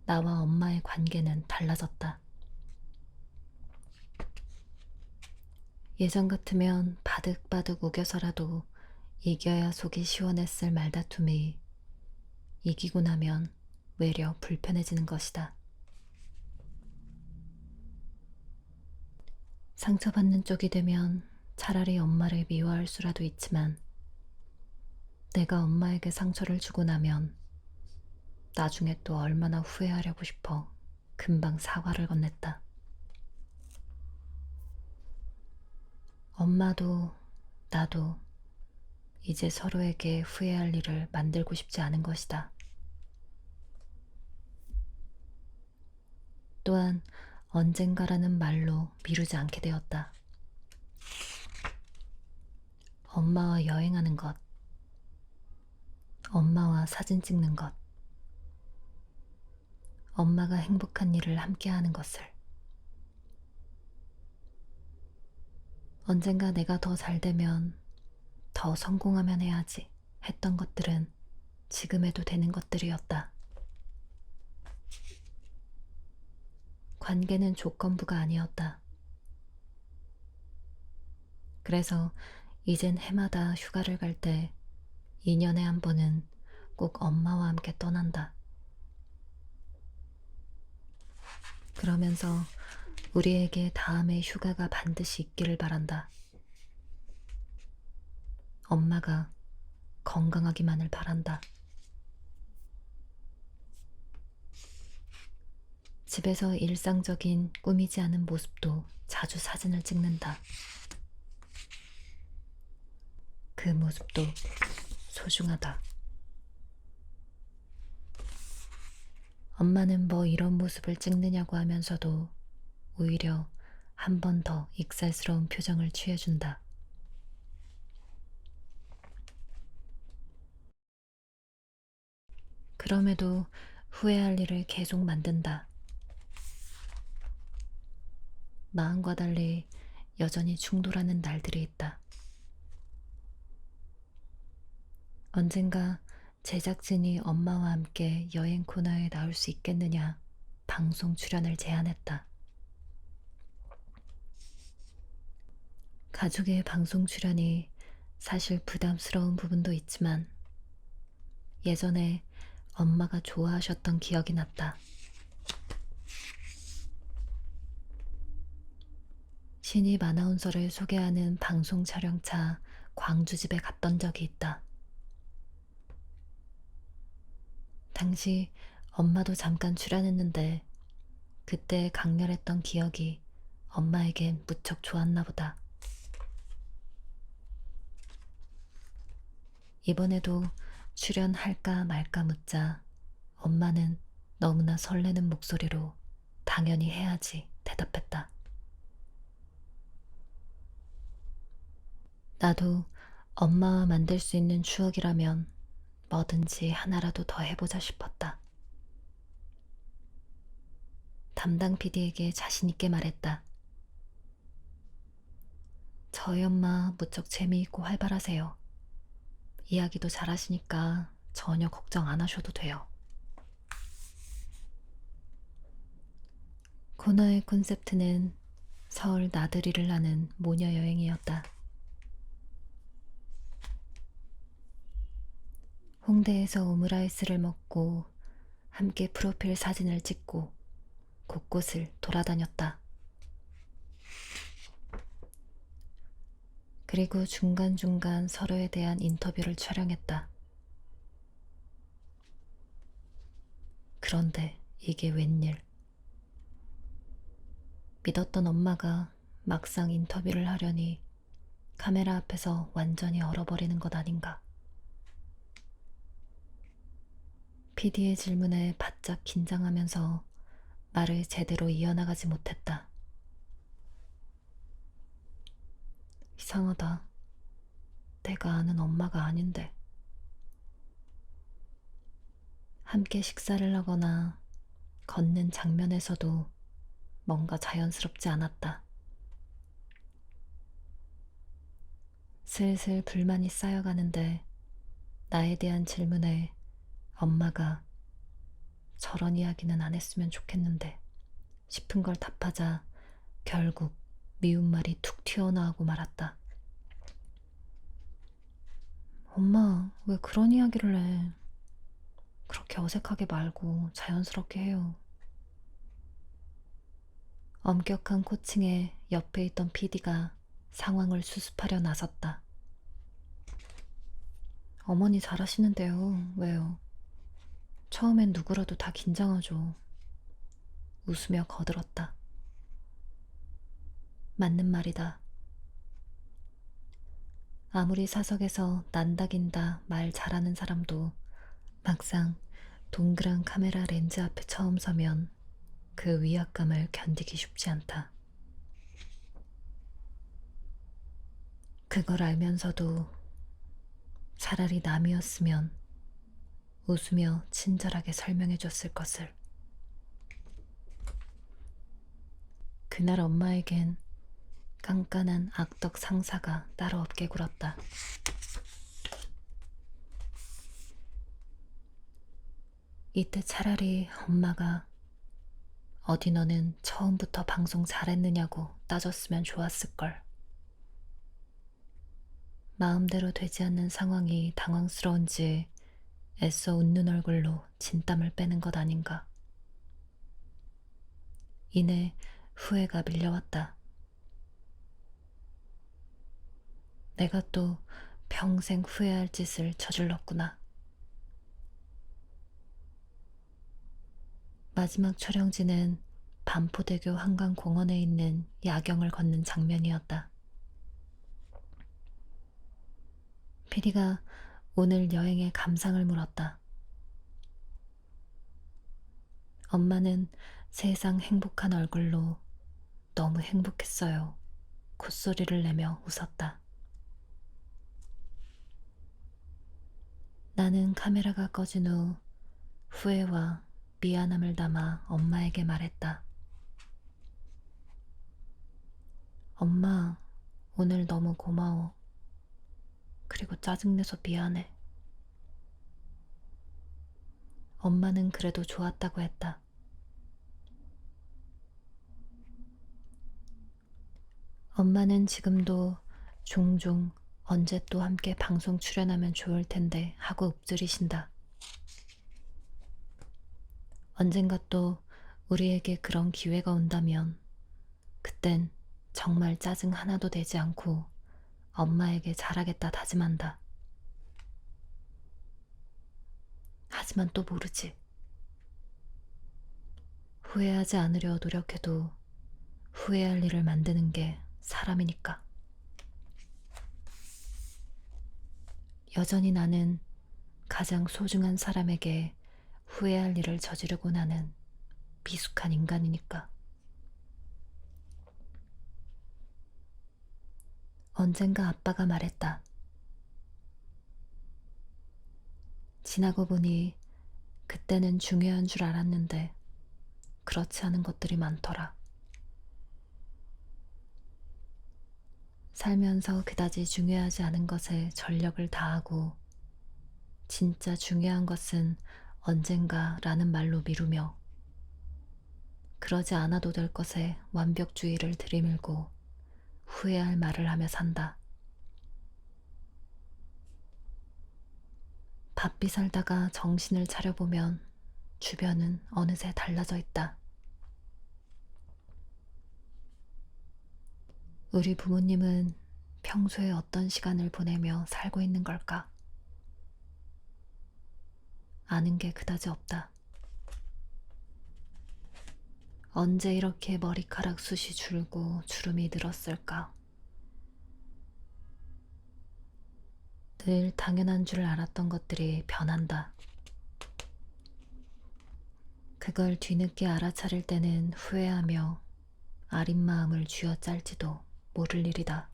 나와 엄마의 관계는 달라졌다. 예전 같으면 바득바득 우겨서라도 이겨야 속이 시원했을 말다툼이 이기고 나면 외려 불편해지는 것이다. 상처받는 쪽이 되면 차라리 엄마를 미워할 수라도 있지만 내가 엄마에게 상처를 주고 나면 나중에 또 얼마나 후회하려고 싶어 금방 사과를 건넸다. 엄마도 나도 이제 서로에게 후회할 일을 만들고 싶지 않은 것이다. 또한 언젠가라는 말로 미루지 않게 되었다. 엄마와 여행하는 것, 엄마와 사진 찍는 것, 엄마가 행복한 일을 함께 하는 것을. 언젠가 내가 더 잘 되면, 더 성공하면 해야지 했던 것들은 지금 해도 되는 것들이었다. 관계는 조건부가 아니었다. 그래서 이젠 해마다 휴가를 갈 때 2년에 한 번은 꼭 엄마와 함께 떠난다. 그러면서 우리에게 다음에 휴가가 반드시 있기를 바란다. 엄마가 건강하기만을 바란다. 집에서 일상적인 꾸미지 않은 모습도 자주 사진을 찍는다. 그 모습도 소중하다. 엄마는 뭐 이런 모습을 찍느냐고 하면서도 오히려 한 번 더 익살스러운 표정을 취해준다. 그럼에도 후회할 일을 계속 만든다. 마음과 달리 여전히 충돌하는 날들이 있다. 언젠가 제작진이 엄마와 함께 여행 코너에 나올 수 있겠느냐 방송 출연을 제안했다. 가족의 방송 출연이 사실 부담스러운 부분도 있지만 예전에 엄마가 좋아하셨던 기억이 났다. 신입 아나운서를 소개하는 방송 촬영차 광주집에 갔던 적이 있다. 당시 엄마도 잠깐 출연했는데 그때 강렬했던 기억이 엄마에겐 무척 좋았나 보다. 이번에도 출연할까 말까 묻자 엄마는 너무나 설레는 목소리로 당연히 해야지 대답했다. 나도 엄마와 만들 수 있는 추억이라면 뭐든지 하나라도 더 해보자 싶었다. 담당 PD에게 자신있게 말했다. 저희 엄마 무척 재미있고 활발하세요. 이야기도 잘하시니까 전혀 걱정 안 하셔도 돼요. 코너의 콘셉트는 서울 나들이를 하는 모녀 여행이었다. 홍대에서 오므라이스를 먹고 함께 프로필 사진을 찍고 곳곳을 돌아다녔다. 그리고 중간중간 서로에 대한 인터뷰를 촬영했다. 그런데 이게 웬일. 믿었던 엄마가 막상 인터뷰를 하려니 카메라 앞에서 완전히 얼어버리는 것 아닌가. PD의 질문에 바짝 긴장하면서 말을 제대로 이어나가지 못했다. 이상하다. 내가 아는 엄마가 아닌데. 함께 식사를 하거나 걷는 장면에서도 뭔가 자연스럽지 않았다. 슬슬 불만이 쌓여가는데 나에 대한 질문에 엄마가 저런 이야기는 안 했으면 좋겠는데 싶은 걸 답하자 결국 미운 말이 툭 튀어나오고 말았다. 엄마, 왜 그런 이야기를 해? 그렇게 어색하게 말고 자연스럽게 해요. 엄격한 코칭에 옆에 있던 PD가 상황을 수습하려 나섰다. 어머니 잘하시는데요. 왜요? 처음엔 누구라도 다 긴장하죠. 웃으며 거들었다. 맞는 말이다. 아무리 사석에서 난다긴다 말 잘하는 사람도 막상 동그란 카메라 렌즈 앞에 처음 서면 그 위압감을 견디기 쉽지 않다. 그걸 알면서도 차라리 남이었으면 웃으며 친절하게 설명해 줬을 것을. 그날 엄마에겐 깐깐한 악덕 상사가 따로 없게 굴었다. 이때 차라리 엄마가 어디 너는 처음부터 방송 잘했느냐고 따졌으면 좋았을걸. 마음대로 되지 않는 상황이 당황스러운지 애써 웃는 얼굴로 진땀을 빼는 것 아닌가. 이내 후회가 밀려왔다. 내가 또 평생 후회할 짓을 저질렀구나. 마지막 촬영지는 반포대교 한강공원에 있는 야경을 걷는 장면이었다. PD가 오늘 여행의 감상을 물었다. 엄마는 세상 행복한 얼굴로 너무 행복했어요. 콧소리를 내며 웃었다. 나는 카메라가 꺼진 후 후회와 미안함을 담아 엄마에게 말했다. 엄마, 오늘 너무 고마워. 그리고 짜증내서 미안해. 엄마는 그래도 좋았다고 했다. 엄마는 지금도 종종 언제 또 함께 방송 출연하면 좋을 텐데 하고 읊조리신다. 언젠가 또 우리에게 그런 기회가 온다면 그땐 정말 짜증 하나도 내지 않고 엄마에게 잘하겠다 다짐한다. 하지만 또 모르지. 후회하지 않으려 노력해도 후회할 일을 만드는 게 사람이니까. 여전히 나는 가장 소중한 사람에게 후회할 일을 저지르고 나는 미숙한 인간이니까. 언젠가 아빠가 말했다. 지나고 보니 그때는 중요한 줄 알았는데 그렇지 않은 것들이 많더라. 살면서 그다지 중요하지 않은 것에 전력을 다하고 진짜 중요한 것은 언젠가라는 말로 미루며 그러지 않아도 될 것에 완벽주의를 들이밀고 후회할 말을 하며 산다. 바삐 살다가 정신을 차려보면 주변은 어느새 달라져 있다. 우리 부모님은 평소에 어떤 시간을 보내며 살고 있는 걸까? 아는 게 그다지 없다. 언제 이렇게 머리카락 숱이 줄고 주름이 늘었을까? 늘 당연한 줄 알았던 것들이 변한다. 그걸 뒤늦게 알아차릴 때는 후회하며 아린 마음을 쥐어짤지도 모를 일이다.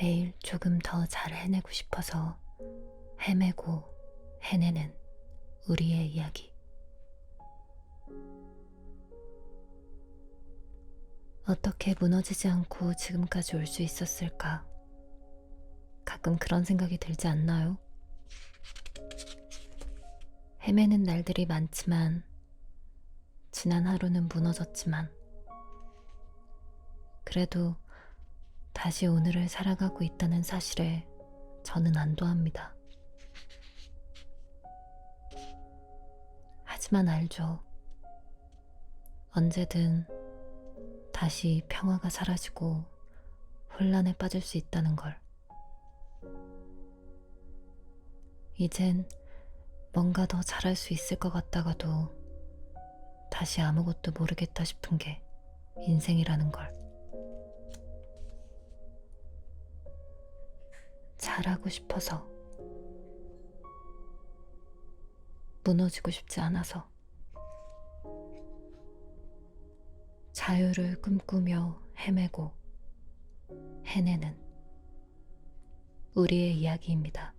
매일 조금 더 잘 해내고 싶어서 헤매고 해내는 우리의 이야기. 어떻게 무너지지 않고 지금까지 올 수 있었을까? 가끔 그런 생각이 들지 않나요? 헤매는 날들이 많지만, 지난 하루는 무너졌지만, 그래도 다시 오늘을 살아가고 있다는 사실에 저는 안도합니다. 하지만 알죠. 언제든 다시 평화가 사라지고 혼란에 빠질 수 있다는 걸. 이젠 뭔가 더 잘할 수 있을 것 같다가도 다시 아무것도 모르겠다 싶은 게 인생이라는 걸. 잘하고 싶어서, 무너지고 싶지 않아서, 자유를 꿈꾸며 헤매고 해내는 우리의 이야기입니다.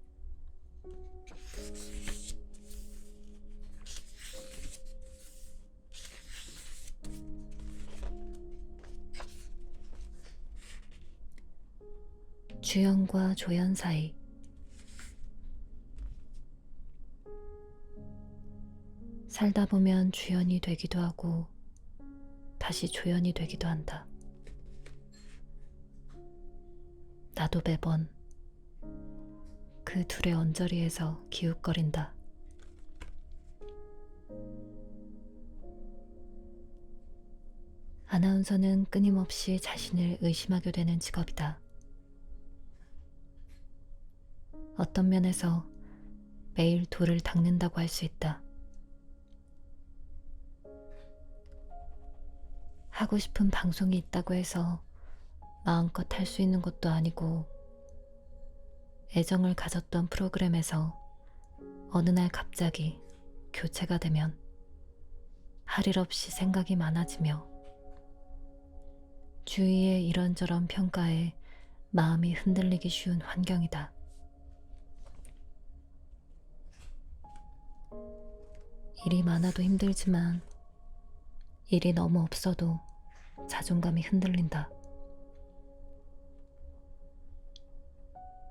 주연과 조연 사이. 살다 보면 주연이 되기도 하고 다시 조연이 되기도 한다. 나도 매번 그 둘의 언저리에서 기웃거린다. 아나운서는 끊임없이 자신을 의심하게 되는 직업이다. 어떤 면에서 매일 돌을 닦는다고 할 수 있다. 하고 싶은 방송이 있다고 해서 마음껏 할 수 있는 것도 아니고, 애정을 가졌던 프로그램에서 어느 날 갑자기 교체가 되면 할 일 없이 생각이 많아지며 주위의 이런저런 평가에 마음이 흔들리기 쉬운 환경이다. 일이 많아도 힘들지만 일이 너무 없어도 자존감이 흔들린다.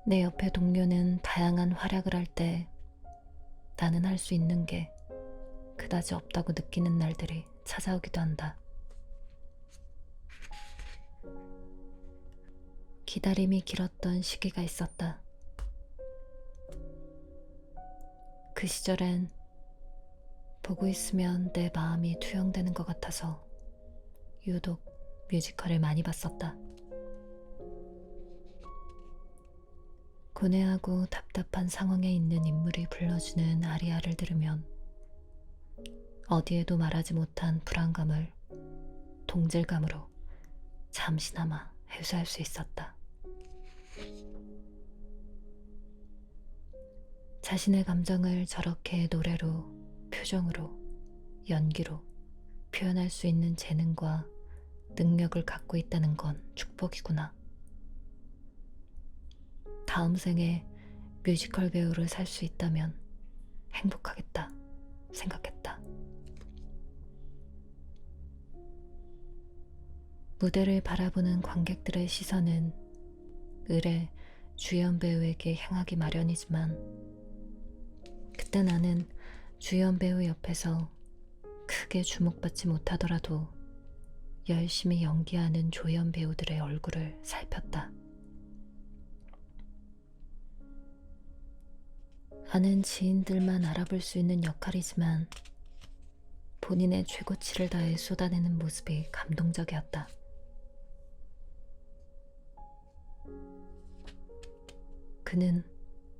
내 옆에 동료는 다양한 활약을 할 때 나는 할 수 있는 게 그다지 없다고 느끼는 날들이 찾아오기도 한다. 기다림이 길었던 시기가 있었다. 그 시절엔 보고 있으면 내 마음이 투영되는 것 같아서 유독 뮤지컬을 많이 봤었다. 고뇌하고 답답한 상황에 있는 인물이 불러주는 아리아를 들으면 어디에도 말하지 못한 불안감을 동질감으로 잠시나마 해소할 수 있었다. 자신의 감정을 저렇게 노래로, 표정으로, 연기로 표현할 수 있는 재능과 능력을 갖고 있다는 건 축복이구나. 다음 생에 뮤지컬 배우를 살 수 있다면 행복하겠다 생각했다. 무대를 바라보는 관객들의 시선은 을의 주연 배우에게 향하기 마련이지만, 그때 나는 주연 배우 옆에서 크게 주목받지 못하더라도 열심히 연기하는 조연 배우들의 얼굴을 살폈다. 아는 지인들만 알아볼 수 있는 역할이지만 본인의 최고치를 다해 쏟아내는 모습이 감동적이었다. 그는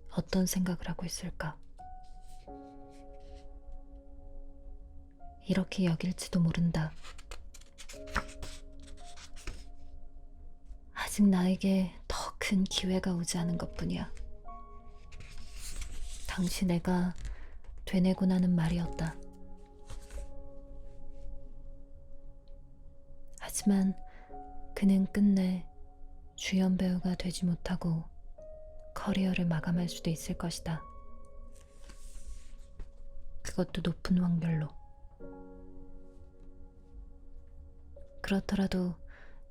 어떤 생각을 하고 있을까? 이렇게 여길지도 모른다. 아직 나에게 더 큰 기회가 오지 않은 것뿐이야. 당시 내가 되뇌곤 하는 말이었다. 하지만 그는 끝내 주연 배우가 되지 못하고 커리어를 마감할 수도 있을 것이다. 그것도 높은 확률로. 그렇더라도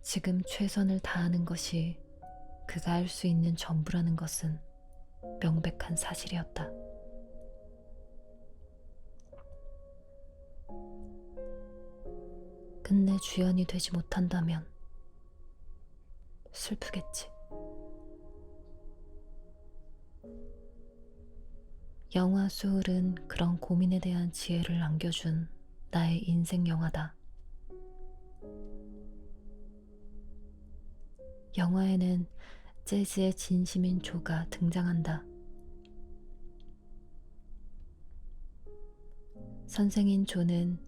지금 최선을 다하는 것이 그가 할 수 있는 전부라는 것은 명백한 사실이었다. 끝내 주연이 되지 못한다면 슬프겠지. 영화 소울은 그런 고민에 대한 지혜를 안겨준 나의 인생 영화다. 영화에는 재즈의 진심인 조가 등장한다. 선생인 조는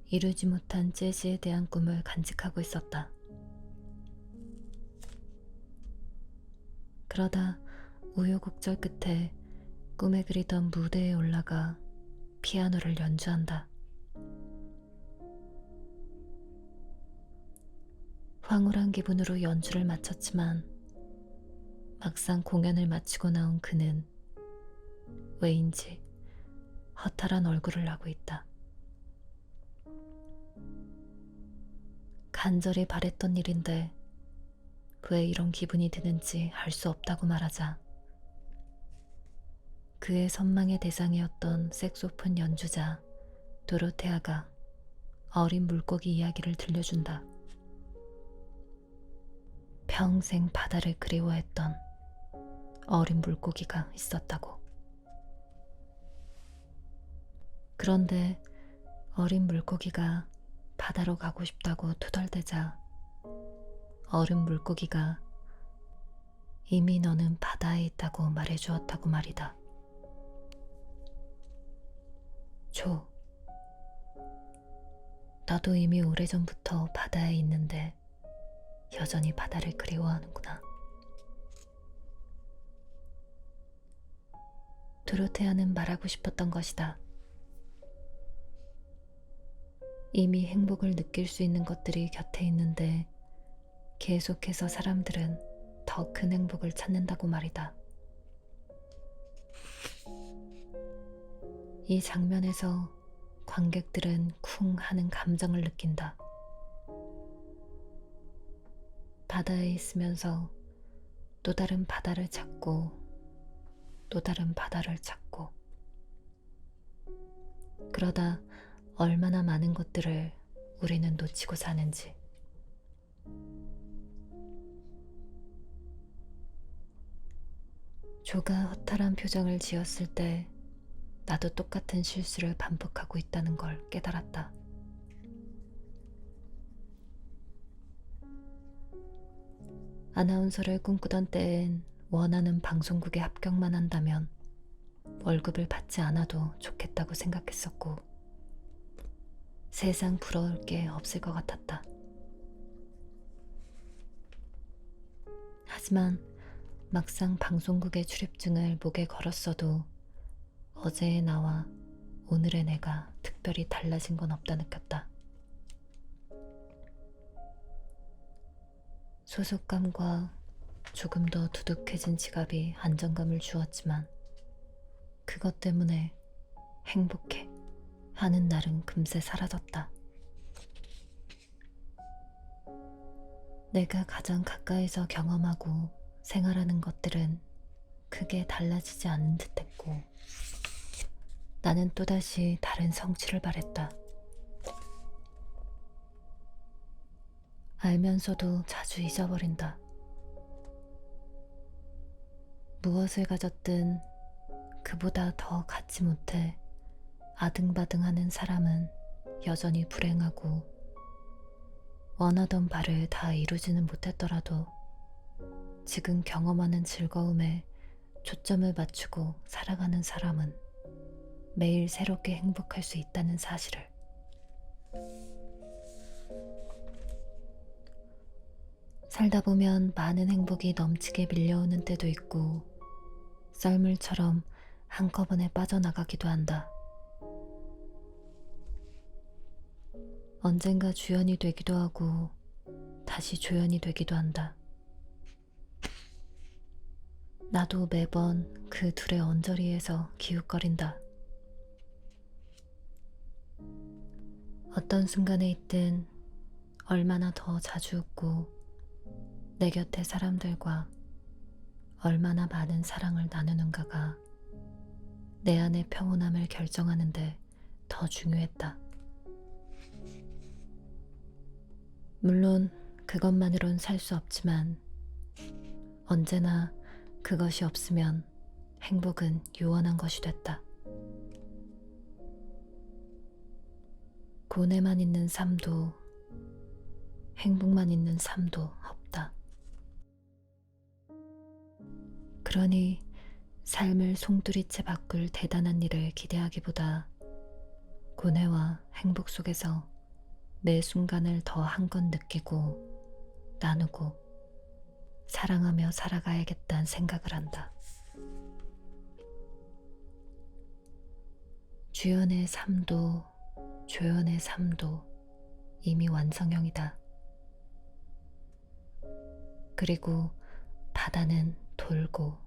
이루지 못한 재즈에 대한 꿈을 간직하고 있었다. 그러다 우여곡절 끝에 꿈에 그리던 무대에 올라가 피아노를 연주한다. 황홀한 기분으로 연주를 마쳤지만 막상 공연을 마치고 나온 그는 왜인지 허탈한 얼굴을 하고 있다. 간절히 바랬던 일인데 왜 이런 기분이 드는지 알 수 없다고 말하자 그의 선망의 대상이었던 색소폰 연주자 도로테아가 어린 물고기 이야기를 들려준다. 평생 바다를 그리워했던 어린 물고기가 있었다고. 그런데 어린 물고기가 바다로 가고 싶다고 투덜대자 어른 물고기가 이미 너는 바다에 있다고 말해주었다고 말이다. 조, 나도 이미 오래전부터 바다에 있는데 여전히 바다를 그리워하는구나. 도로테아는 말하고 싶었던 것이다. 이미 행복을 느낄 수 있는 것들이 곁에 있는데 계속해서 사람들은 더 큰 행복을 찾는다고 말이다. 이 장면에서 관객들은 쿵 하는 감정을 느낀다. 바다에 있으면서 또 다른 바다를 찾고 또 다른 바다를 찾고 그러다 얼마나 많은 것들을 우리는 놓치고 사는지. 조가 허탈한 표정을 지었을 때 나도 똑같은 실수를 반복하고 있다는 걸 깨달았다. 아나운서를 꿈꾸던 때엔 원하는 방송국에 합격만 한다면 월급을 받지 않아도 좋겠다고 생각했었고 세상 부러울 게 없을 것 같았다. 하지만 막상 방송국의 출입증을 목에 걸었어도 어제의 나와 오늘의 내가 특별히 달라진 건 없다 느꼈다. 소속감과 조금 더 두둑해진 지갑이 안정감을 주었지만 그것 때문에 행복해 하는 날은 금세 사라졌다. 내가 가장 가까이서 경험하고 생활하는 것들은 크게 달라지지 않는 듯했고 나는 또다시 다른 성취를 바랬다. 알면서도 자주 잊어버린다. 무엇을 가졌든 그보다 더 갖지 못해 아등바등하는 사람은 여전히 불행하고 원하던 바를 다 이루지는 못했더라도 지금 경험하는 즐거움에 초점을 맞추고 살아가는 사람은 매일 새롭게 행복할 수 있다는 사실을. 살다 보면 많은 행복이 넘치게 밀려오는 때도 있고 썰물처럼 한꺼번에 빠져나가기도 한다. 언젠가 주연이 되기도 하고 다시 조연이 되기도 한다. 나도 매번 그 둘의 언저리에서 기웃거린다. 어떤 순간에 있든 얼마나 더 자주 웃고 내 곁의 사람들과 얼마나 많은 사랑을 나누는가가 내 안의 평온함을 결정하는데 더 중요했다. 물론 그것만으론 살 수 없지만 언제나 그것이 없으면 행복은 요원한 것이 됐다. 고뇌만 있는 삶도 행복만 있는 삶도 없다. 그러니 삶을 송두리째 바꿀 대단한 일을 기대하기보다 고뇌와 행복 속에서 매 순간을 더 한껏 느끼고 나누고 사랑하며 살아가야겠다는 생각을 한다. 주연의 삶도 조연의 삶도 이미 완성형이다. 그리고 바다는 돌고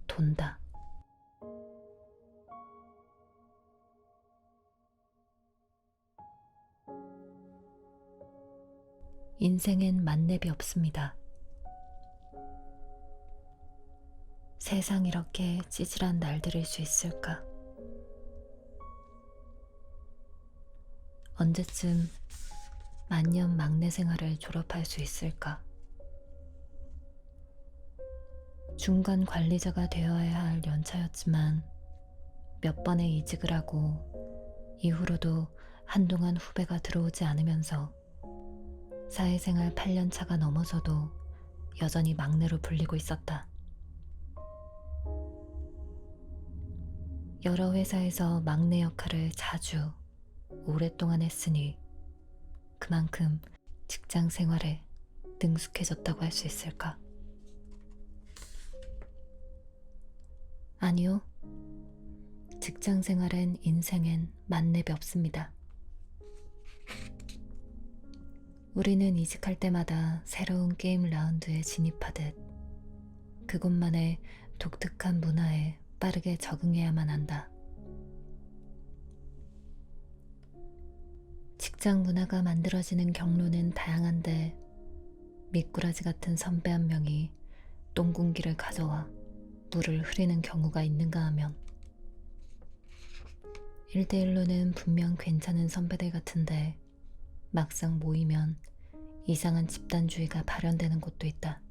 돈다. 인생엔 만렙이 없습니다. 세상 이렇게 찌질한 날들일 수 있을까? 언제쯤 만년 막내 생활을 졸업할 수 있을까? 중간 관리자가 되어야 할 연차였지만 몇 번의 이직을 하고 이후로도 한동안 후배가 들어오지 않으면서 사회생활 8년 차가 넘어서도 여전히 막내로 불리고 있었다. 여러 회사에서 막내 역할을 자주 오랫동안 했으니 그만큼 직장 생활에 능숙해졌다고 할 수 있을까? 아니요. 직장 생활엔 인생엔 만렙이 없습니다. 우리는 이직할 때마다 새로운 게임 라운드에 진입하듯 그곳만의 독특한 문화에 빠르게 적응해야만 한다. 직장 문화가 만들어지는 경로는 다양한데 미꾸라지 같은 선배 한 명이 똥공기를 가져와 물을 흐리는 경우가 있는가 하면 1대1로는 분명 괜찮은 선배들 같은데 막상 모이면 이상한 집단주의가 발현되는 곳도 있다.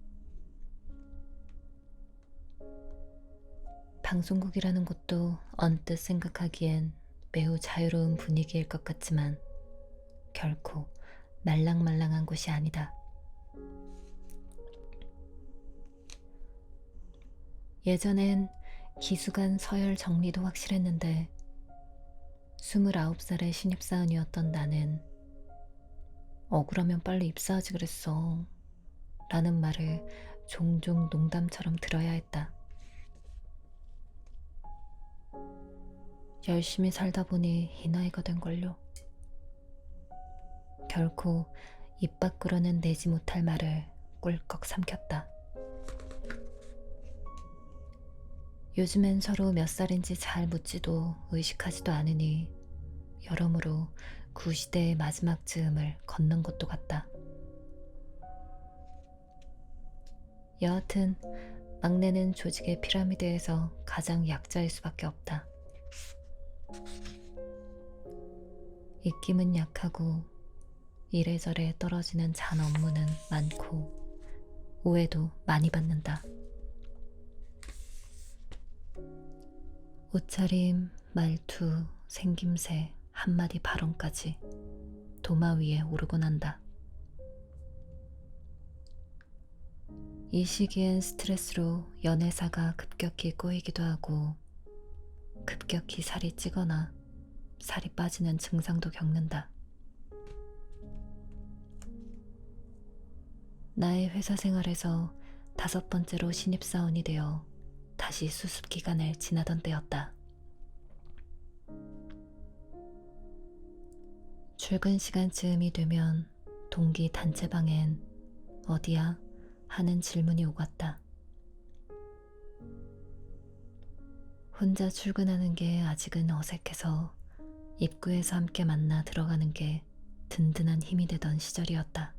방송국이라는 곳도 언뜻 생각하기엔 매우 자유로운 분위기일 것 같지만 결코 말랑말랑한 곳이 아니다. 예전엔 기수관 서열 정리도 확실했는데 29살의 신입사원이었던 나는 억울하면 빨리 입사하지 그랬어 라는 말을 종종 농담처럼 들어야 했다. 열심히 살다 보니 이 나이가 된걸요. 결코 입 밖으로는 내지 못할 말을 꿀꺽 삼켰다. 요즘엔 서로 몇 살인지 잘 묻지도 의식하지도 않으니 여러모로 구시대의 마지막 즈음을 걷는 것도 같다. 여하튼 막내는 조직의 피라미드에서 가장 약자일 수밖에 없다. 입김은 약하고 이래저래 떨어지는 잔 업무는 많고 오해도 많이 받는다. 옷차림, 말투, 생김새 한마디 발언까지 도마 위에 오르곤 한다. 이 시기엔 스트레스로 연애사가 급격히 꼬이기도 하고 급격히 살이 찌거나 살이 빠지는 증상도 겪는다. 나의 회사 생활에서 5번째로 신입사원이 되어 다시 수습 기간을 지나던 때였다. 출근 시간쯤이 되면 동기 단체방엔 어디야? 하는 질문이 오갔다. 혼자 출근하는 게 아직은 어색해서 입구에서 함께 만나 들어가는 게 든든한 힘이 되던 시절이었다.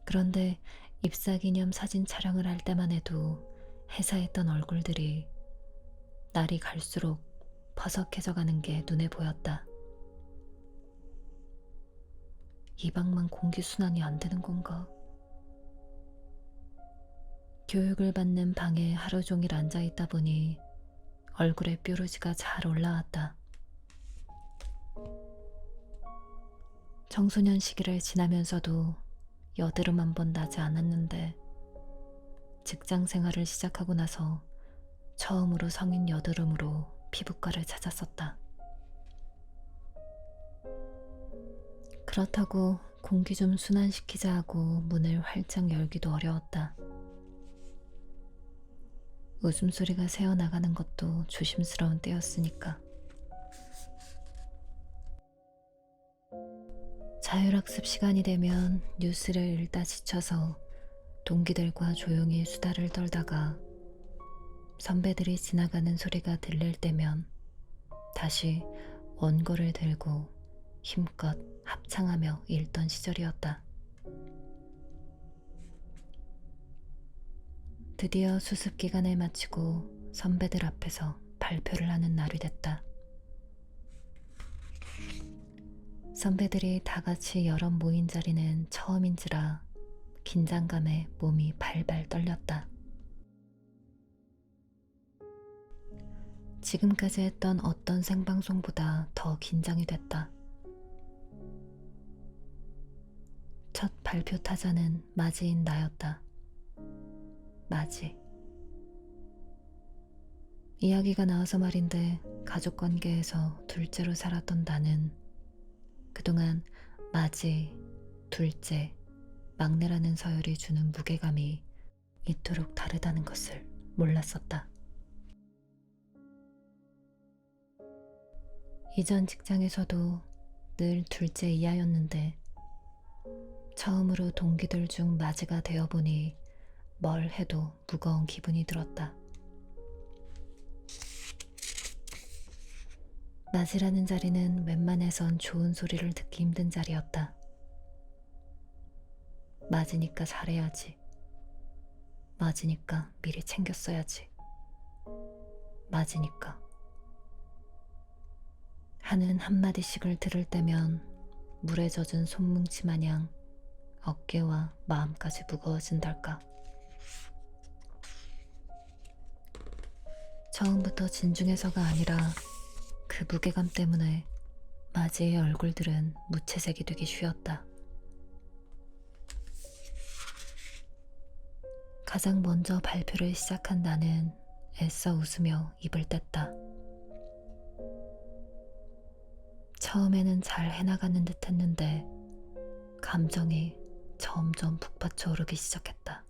그런데 입사 기념 사진 촬영을 할 때만 해도 해사했던 얼굴들이 날이 갈수록 퍼석해져 가는 게 눈에 보였다. 이 방만 공기순환이 안 되는 건가? 교육을 받는 방에 하루 종일 앉아 있다 보니 얼굴에 뾰루지가 잘 올라왔다. 청소년 시기를 지나면서도 여드름 한 번 나지 않았는데 직장 생활을 시작하고 나서 처음으로 성인 여드름으로 피부과를 찾았었다. 그렇다고 공기 좀 순환시키자 하고 문을 활짝 열기도 어려웠다. 웃음소리가 새어나가는 것도 조심스러운 때였으니까. 자율학습 시간이 되면 뉴스를 읽다 지쳐서 동기들과 조용히 수다를 떨다가 선배들이 지나가는 소리가 들릴 때면 다시 원고를 들고 힘껏 합창하며 읽던 시절이었다. 드디어 수습 기간을 마치고 선배들 앞에서 발표를 하는 날이 됐다. 선배들이 다 같이 여럿 모인 자리는 처음인지라 긴장감에 몸이 발발 떨렸다. 지금까지 했던 어떤 생방송보다 더 긴장이 됐다. 첫 발표 타자는 마지인 나였다. 마지. 이야기가 나와서 말인데 가족관계에서 둘째로 살았던 나는 그동안 마지, 둘째, 막내라는 서열이 주는 무게감이 이토록 다르다는 것을 몰랐었다. 이전 직장에서도 늘 둘째 이하였는데 처음으로 동기들 중 마지가 되어보니 뭘 해도 무거운 기분이 들었다. 마지라는 자리는 웬만해선 좋은 소리를 듣기 힘든 자리였다. 맞으니까 잘해야지. 맞으니까 미리 챙겼어야지. 맞으니까. 하는 한마디씩을 들을 때면 물에 젖은 손뭉치 마냥 어깨와 마음까지 무거워진달까. 처음부터 진중해서가 아니라 그 무게감 때문에 마지의 얼굴들은 무채색이 되기 쉬웠다. 가장 먼저 발표를 시작한 나는 애써 웃으며 입을 뗐다. 처음에는 잘 해나가는 듯 했는데 감정이 점점 북받쳐 오르기 시작했다.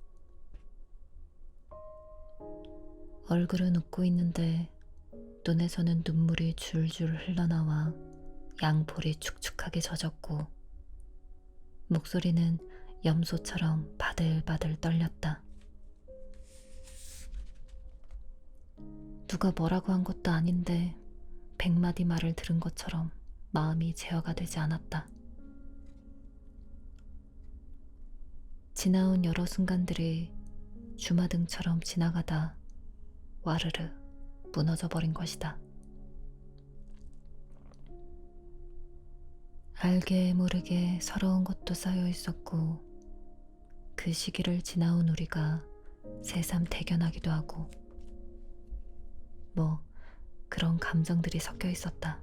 얼굴은 웃고 있는데 눈에서는 눈물이 줄줄 흘러나와 양볼이 축축하게 젖었고 목소리는 염소처럼 바들바들 떨렸다. 누가 뭐라고 한 것도 아닌데 100마디 말을 들은 것처럼 마음이 제어가 되지 않았다. 지나온 여러 순간들이 주마등처럼 지나가다 와르르 무너져버린 것이다. 알게 모르게 서러운 것도 쌓여 있었고 그 시기를 지나온 우리가 새삼 대견하기도 하고 뭐 그런 감정들이 섞여 있었다.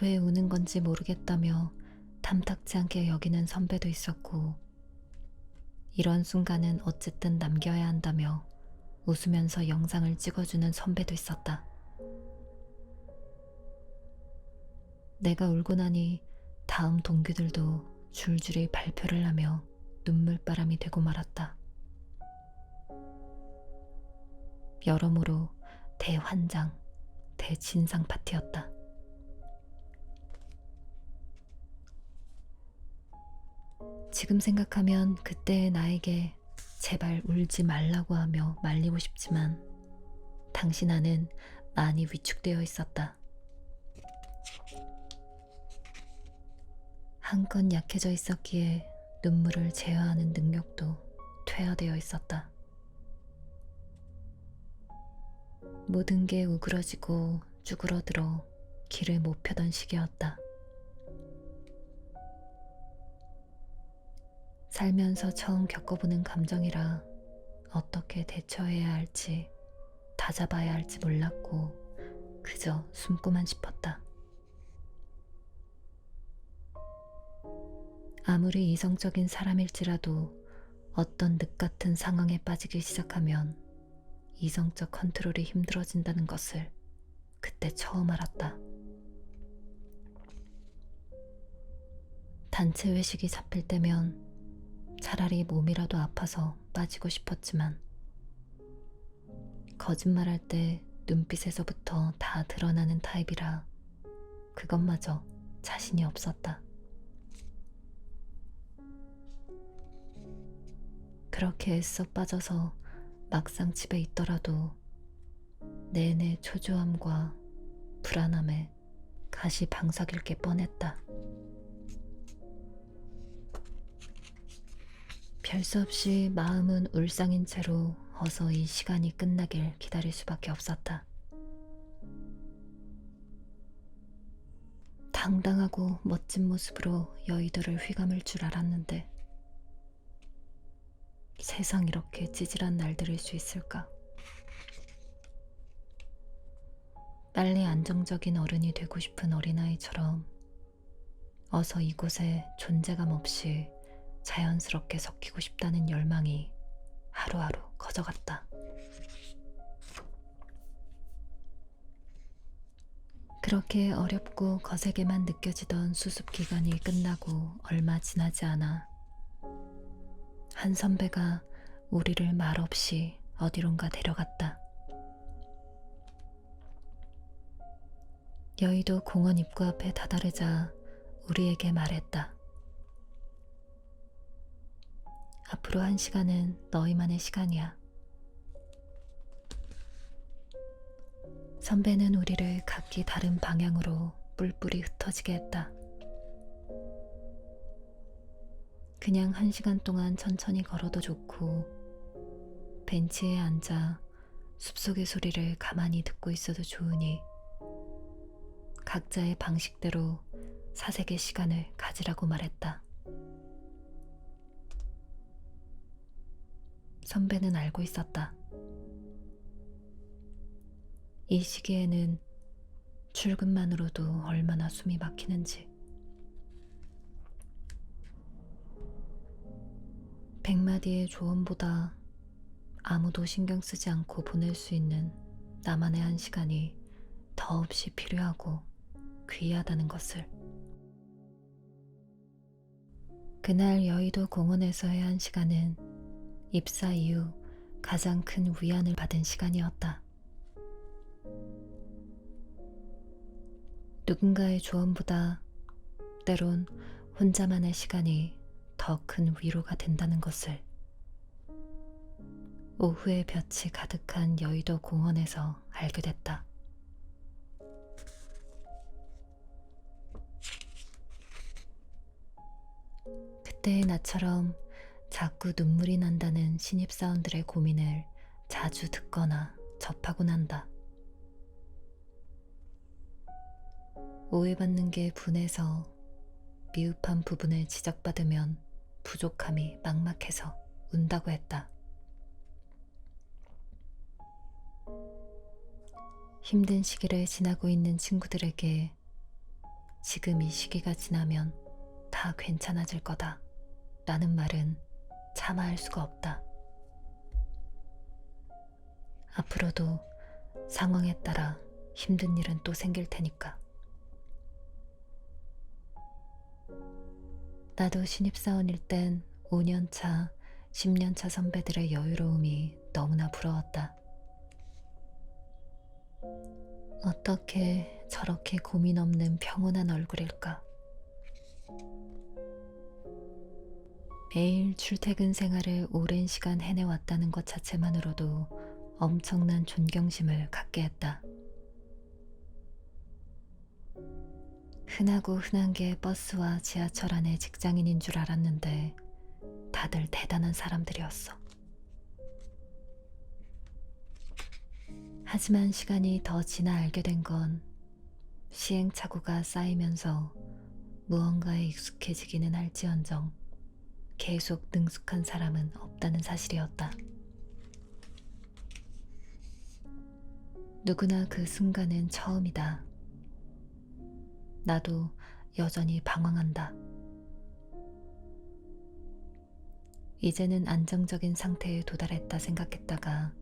왜 우는 건지 모르겠다며 탐탁지 않게 여기는 선배도 있었고, 이런 순간은 어쨌든 남겨야 한다며 웃으면서 영상을 찍어주는 선배도 있었다. 내가 울고 나니 다음 동기들도 줄줄이 발표를 하며 눈물바람이 되고 말았다. 여러모로 대환장, 대진상 파티였다. 지금 생각하면 그때의 나에게 제발 울지 말라고 하며 말리고 싶지만 당시 나는 많이 위축되어 있었다. 한껏 약해져 있었기에 눈물을 제어하는 능력도 퇴화되어 있었다. 모든 게 우그러지고 쭈그러들어 길을 못 펴던 시기였다. 살면서 처음 겪어보는 감정이라 어떻게 대처해야 할지 다잡아야 할지 몰랐고 그저 숨고만 싶었다. 아무리 이성적인 사람일지라도 어떤 늪 같은 상황에 빠지기 시작하면 이성적 컨트롤이 힘들어진다는 것을 그때 처음 알았다. 단체 회식이 잡힐 때면 차라리 몸이라도 아파서 빠지고 싶었지만 거짓말할 때 눈빛에서부터 다 드러나는 타입이라 그것마저 자신이 없었다. 그렇게 애써 빠져서 막상 집에 있더라도 내내 초조함과 불안함에 가시방석일 게 뻔했다. 별 수 없이 마음은 울상인 채로 어서 이 시간이 끝나길 기다릴 수밖에 없었다. 당당하고 멋진 모습으로 여의도를 휘감을 줄 알았는데 세상 이렇게 찌질한 날들일 수 있을까? 빨리 안정적인 어른이 되고 싶은 어린아이처럼 어서 이곳에 존재감 없이 자연스럽게 섞이고 싶다는 열망이 하루하루 커져갔다. 그렇게 어렵고 거세게만 느껴지던 수습 기간이 끝나고 얼마 지나지 않아 한 선배가 우리를 말없이 어디론가 데려갔다. 여의도 공원 입구 앞에 다다르자 우리에게 말했다. 앞으로 1시간은 너희만의 시간이야. 선배는 우리를 각기 다른 방향으로 뿔뿔이 흩어지게 했다. 그냥 1시간 동안 천천히 걸어도 좋고 벤치에 앉아 숲속의 소리를 가만히 듣고 있어도 좋으니 각자의 방식대로 사색의 시간을 가지라고 말했다. 선배는 알고 있었다. 이 시기에는 출근만으로도 얼마나 숨이 막히는지. 100마디의 조언보다 아무도 신경 쓰지 않고 보낼 수 있는 나만의 1시간이 더없이 필요하고 귀하다는 것을. 그날 여의도 공원에서의 1시간은 입사 이후 가장 큰 위안을 받은 시간이었다. 누군가의 조언보다 때론 혼자만의 시간이 더 큰 위로가 된다는 것을 오후의 볕이 가득한 여의도 공원에서 알게 됐다. 그때의 나처럼 자꾸 눈물이 난다는 신입사원들의 고민을 자주 듣거나 접하곤 한다. 오해받는 게 분해서 미흡한 부분을 지적받으면 부족함이 막막해서 운다고 했다. 힘든 시기를 지나고 있는 친구들에게 지금 이 시기가 지나면 다 괜찮아질 거다 라는 말은 차마 할 수가 없다. 앞으로도 상황에 따라 힘든 일은 또 생길 테니까. 나도 신입사원일 땐 5년차, 10년차 선배들의 여유로움이 너무나 부러웠다. 어떻게 저렇게 고민 없는 평온한 얼굴일까? 매일 출퇴근 생활을 오랜 시간 해내왔다는 것 자체만으로도 엄청난 존경심을 갖게 했다. 흔하고 흔한 게 버스와 지하철 안의 직장인인 줄 알았는데 다들 대단한 사람들이었어. 하지만 시간이 더 지나 알게 된 건 시행착오가 쌓이면서 무언가에 익숙해지기는 할지언정 계속 능숙한 사람은 없다는 사실이었다. 누구나 그 순간은 처음이다. 나도 여전히 방황한다. 이제는 안정적인 상태에 도달했다 생각했다가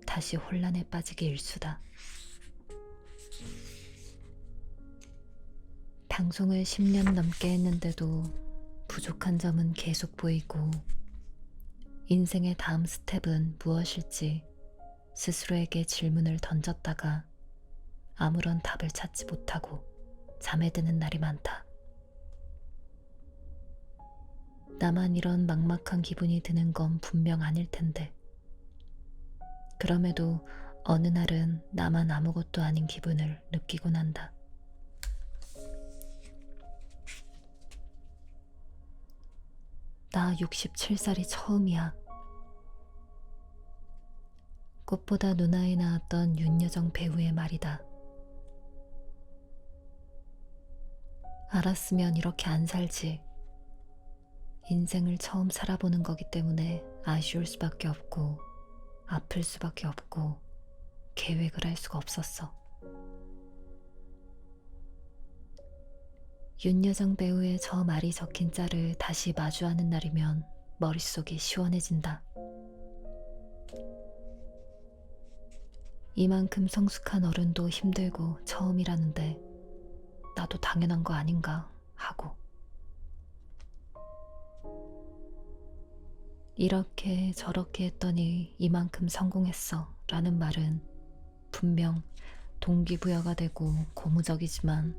다시 혼란에 빠지기 일쑤다. 방송을 10년 넘게 했는데도 부족한 점은 계속 보이고 인생의 다음 스텝은 무엇일지 스스로에게 질문을 던졌다가 아무런 답을 찾지 못하고 잠에 드는 날이 많다. 나만 이런 막막한 기분이 드는 건 분명 아닐 텐데 그럼에도 어느 날은 나만 아무것도 아닌 기분을 느끼곤 한다. 나 67살이 처음이야. 꽃보다 누나에 나왔던 윤여정 배우의 말이다. 알았으면 이렇게 안 살지. 인생을 처음 살아보는 거기 때문에 아쉬울 수밖에 없고 아플 수밖에 없고 계획을 할 수가 없었어. 윤여정 배우의 저 말이 적힌 짤을 다시 마주하는 날이면 머릿속이 시원해진다. 이만큼 성숙한 어른도 힘들고 처음이라는데 나도 당연한 거 아닌가 하고 이렇게 저렇게 했더니 이만큼 성공했어 라는 말은 분명 동기부여가 되고 고무적이지만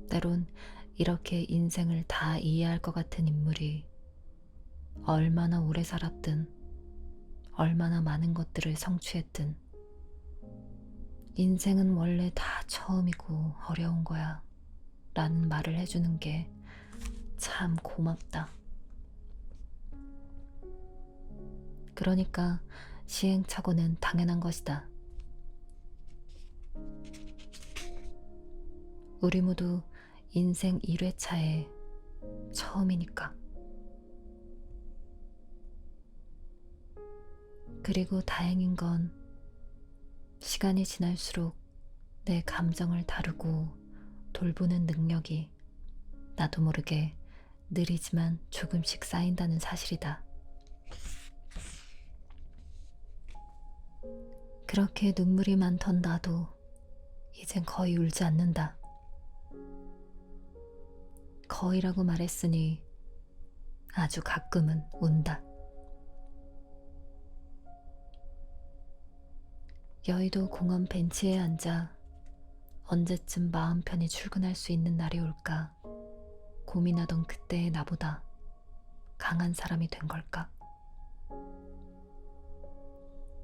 때론 이렇게 인생을 다 이해할 것 같은 인물이 얼마나 오래 살았든 얼마나 많은 것들을 성취했든 인생은 원래 다 처음이고 어려운 거야 라는 말을 해주는 게 참 고맙다. 그러니까 시행착오는 당연한 것이다. 우리 모두 인생 1회차의 처음이니까. 그리고 다행인 건 시간이 지날수록 내 감정을 다루고 돌보는 능력이 나도 모르게 느리지만 조금씩 쌓인다는 사실이다. 그렇게 눈물이 많던 나도 이젠 거의 울지 않는다. 거의라고 말했으니 아주 가끔은 운다. 여의도 공원 벤치에 앉아 언제쯤 마음 편히 출근할 수 있는 날이 올까 고민하던 그때의 나보다 강한 사람이 된 걸까?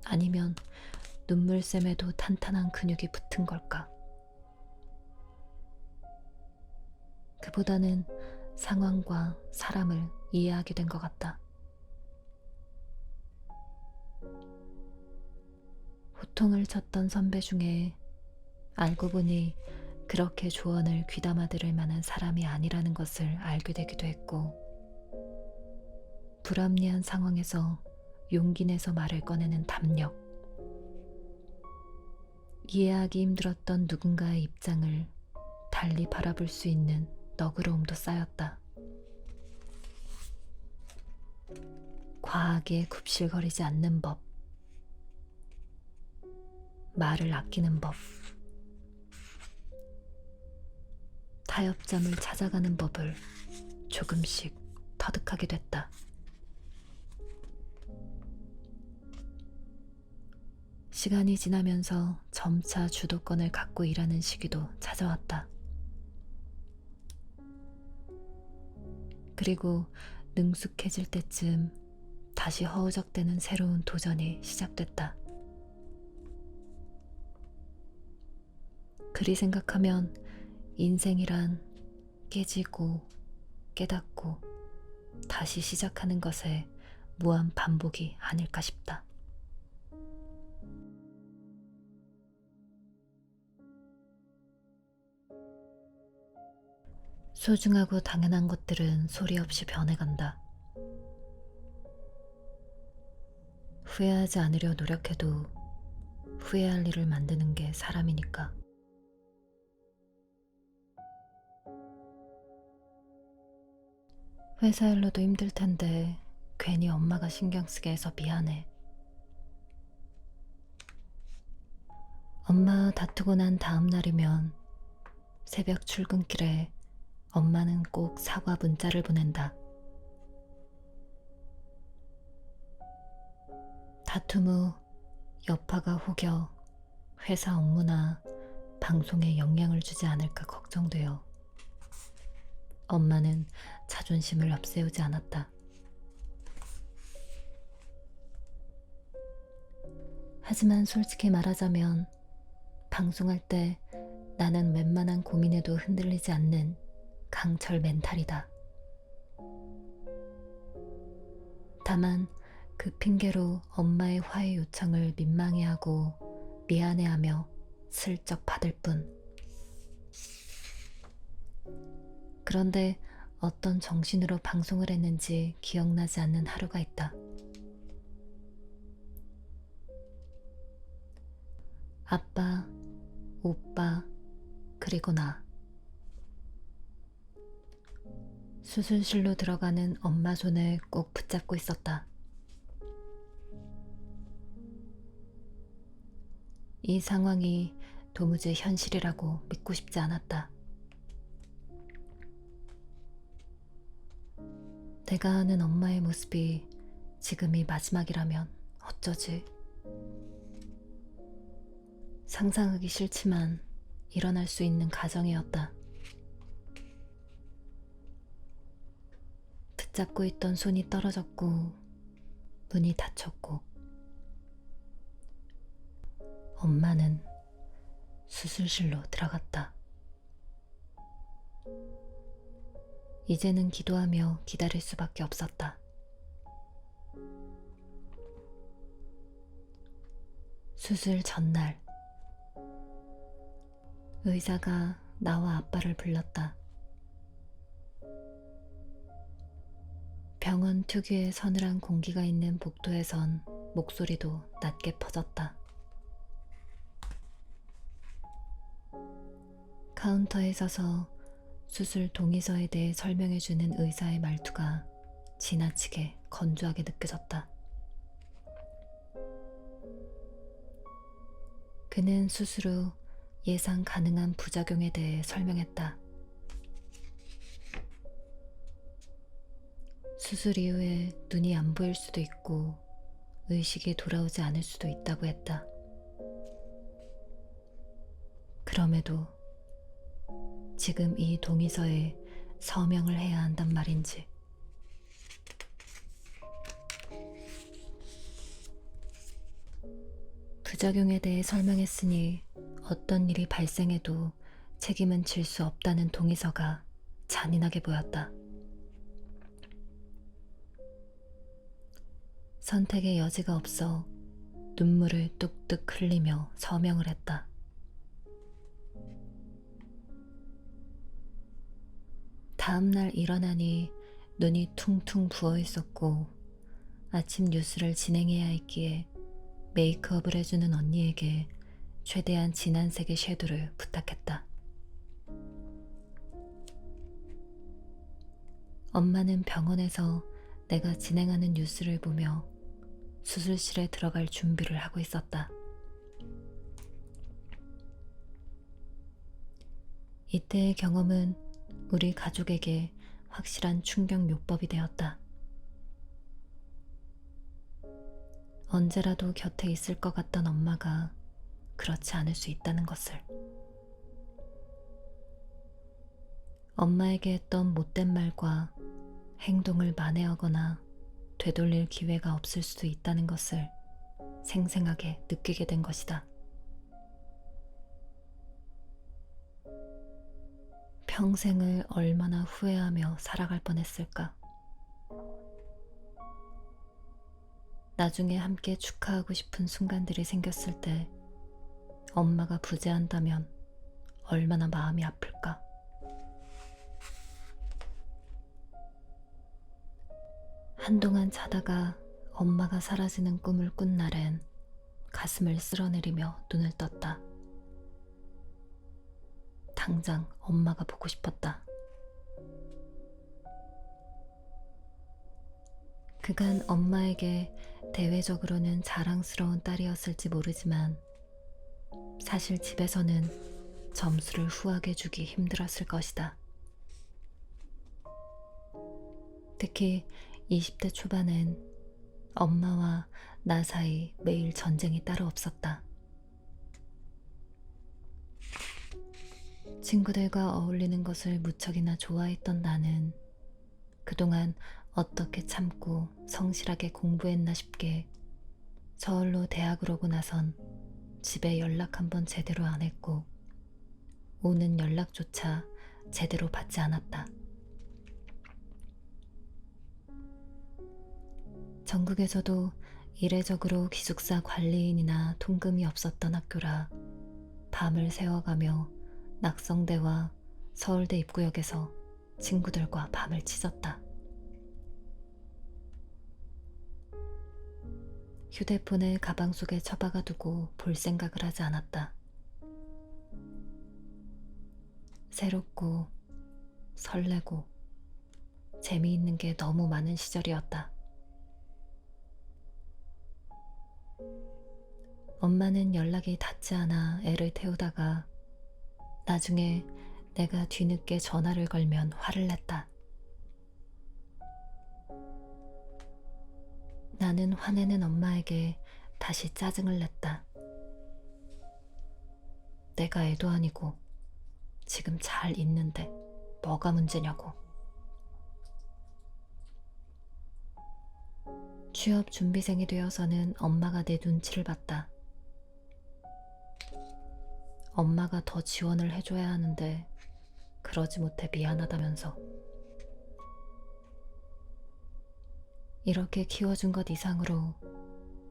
아니면 눈물샘에도 탄탄한 근육이 붙은 걸까? 그보다는 상황과 사람을 이해하게 된 것 같다. 호통을 쳤던 선배 중에 알고 보니 그렇게 조언을 귀담아 들을 만한 사람이 아니라는 것을 알게 되기도 했고, 불합리한 상황에서 용기 내서 말을 꺼내는 담력, 이해하기 힘들었던 누군가의 입장을 달리 바라볼 수 있는 너그러움도 쌓였다. 과하게 굽실거리지 않는 법, 말을 아끼는 법, 타협점을 찾아가는 법을 조금씩 터득하게 됐다. 시간이 지나면서 점차 주도권을 갖고 일하는 시기도 찾아왔다. 그리고 능숙해질 때쯤 다시 허우적대는 새로운 도전이 시작됐다. 그리 생각하면 인생이란 깨지고 깨닫고 다시 시작하는 것의 무한 반복이 아닐까 싶다. 소중하고 당연한 것들은 소리 없이 변해간다. 후회하지 않으려 노력해도 후회할 일을 만드는 게 사람이니까. 회사 일로도 힘들 텐데 괜히 엄마가 신경 쓰게 해서 미안해. 엄마 다투고 난 다음 날이면 새벽 출근길에 엄마는 꼭 사과 문자를 보낸다. 다툼 후 여파가 혹여 회사 업무나 방송에 영향을 주지 않을까 걱정되어 엄마는 자존심을 앞세우지 않았다. 하지만 솔직히 말하자면 방송할 때 나는 웬만한 고민에도 흔들리지 않는 강철 멘탈이다. 다만 그 핑계로 엄마의 화해 요청을 민망해하고 미안해하며 슬쩍 받을 뿐. 그런데 어떤 정신으로 방송을 했는지 기억나지 않는 하루가 있다. 아빠, 오빠, 그리고 나. 수술실로 들어가는 엄마 손을 꼭 붙잡고 있었다. 이 상황이 도무지 현실이라고 믿고 싶지 않았다. 내가 아는 엄마의 모습이 지금이 마지막이라면 어쩌지? 상상하기 싫지만 일어날 수 있는 가정이었다. 붙잡고 있던 손이 떨어졌고 문이 닫혔고 엄마는 수술실로 들어갔다. 이제는 기도하며 기다릴 수밖에 없었다. 수술 전날 의사가 나와 아빠를 불렀다. 병원 특유의 서늘한 공기가 있는 복도에선 목소리도 낮게 퍼졌다. 카운터에 서서 수술 동의서에 대해 설명해주는 의사의 말투가 지나치게 건조하게 느껴졌다. 그는 수술 후 예상 가능한 부작용에 대해 설명했다. 수술 이후에 눈이 안 보일 수도 있고 의식이 돌아오지 않을 수도 있다고 했다. 그럼에도 지금 이 동의서에 서명을 해야 한단 말인지. 부작용에 대해 설명했으니 어떤 일이 발생해도 책임은 질 수 없다는 동의서가 잔인하게 보였다. 선택의 여지가 없어 눈물을 뚝뚝 흘리며 서명을 했다. 다음날 일어나니 눈이 퉁퉁 부어 있었고 아침 뉴스를 진행해야 했기에 메이크업을 해주는 언니에게 최대한 진한 색의 섀도를 부탁했다. 엄마는 병원에서 내가 진행하는 뉴스를 보며 수술실에 들어갈 준비를 하고 있었다. 이때의 경험은 우리 가족에게 확실한 충격 요법이 되었다. 언제라도 곁에 있을 것 같던 엄마가 그렇지 않을 수 있다는 것을. 엄마에게 했던 못된 말과 행동을 만회하거나 되돌릴 기회가 없을 수도 있다는 것을 생생하게 느끼게 된 것이다. 평생을 얼마나 후회하며 살아갈 뻔했을까. 나중에 함께 축하하고 싶은 순간들이 생겼을 때 엄마가 부재한다면 얼마나 마음이 아플까. 한동안 자다가 엄마가 사라지는 꿈을 꾼 날엔 가슴을 쓸어내리며 눈을 떴다. 당장 엄마가 보고 싶었다. 그간 엄마에게 대외적으로는 자랑스러운 딸이었을지 모르지만 사실 집에서는 점수를 후하게 주기 힘들었을 것이다. 특히 20대 초반엔 엄마와 나 사이 매일 전쟁이 따로 없었다. 친구들과 어울리는 것을 무척이나 좋아했던 나는 그동안 어떻게 참고 성실하게 공부했나 싶게 서울로 대학을 오고 나선 집에 연락 한번 제대로 안 했고 오는 연락조차 제대로 받지 않았다. 전국에서도 이례적으로 기숙사 관리인이나 통금이 없었던 학교라 밤을 새워가며 낙성대와 서울대 입구역에서 친구들과 밤을 치렀다. 휴대폰을 가방 속에 처박아 두고 볼 생각을 하지 않았다. 새롭고 설레고 재미있는 게 너무 많은 시절이었다. 엄마는 연락이 닿지 않아 애를 태우다가 나중에 내가 뒤늦게 전화를 걸면 화를 냈다. 나는 화내는 엄마에게 다시 짜증을 냈다. 내가 애도 아니고 지금 잘 있는데 뭐가 문제냐고. 취업 준비생이 되어서는 엄마가 내 눈치를 봤다. 엄마가 더 지원을 해줘야 하는데 그러지 못해 미안하다면서. 이렇게 키워준 것 이상으로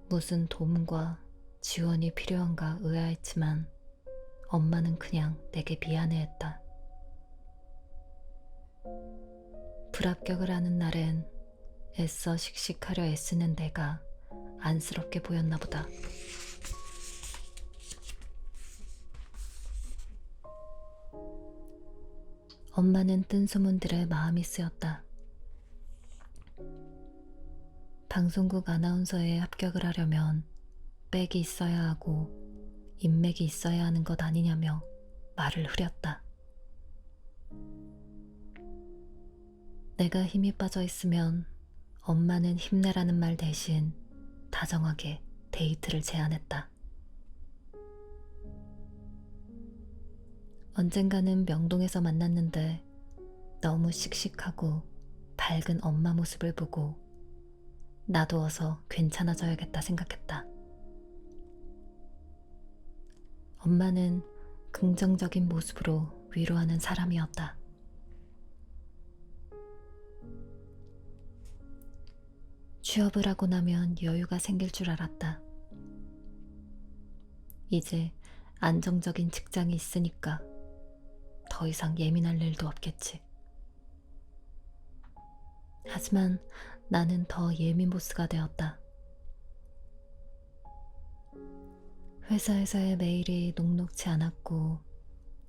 무슨 도움과 지원이 필요한가 의아했지만 엄마는 그냥 내게 미안해했다. 불합격을 하는 날엔 애써 씩씩하려 애쓰는 내가 안쓰럽게 보였나 보다. 엄마는 뜬 소문들에 마음이 쓰였다. 방송국 아나운서에 합격을 하려면 백이 있어야 하고 인맥이 있어야 하는 것 아니냐며 말을 흐렸다. 내가 힘이 빠져 있으면 엄마는 힘내라는 말 대신 다정하게 데이트를 제안했다. 언젠가는 명동에서 만났는데 너무 씩씩하고 밝은 엄마 모습을 보고 나도 어서 괜찮아져야겠다 생각했다. 엄마는 긍정적인 모습으로 위로하는 사람이었다. 취업을 하고 나면 여유가 생길 줄 알았다. 이제 안정적인 직장이 있으니까 더 이상 예민할 일도 없겠지. 하지만 나는 더 예민 보스가 되었다. 회사에서의 매일이 녹록지 않았고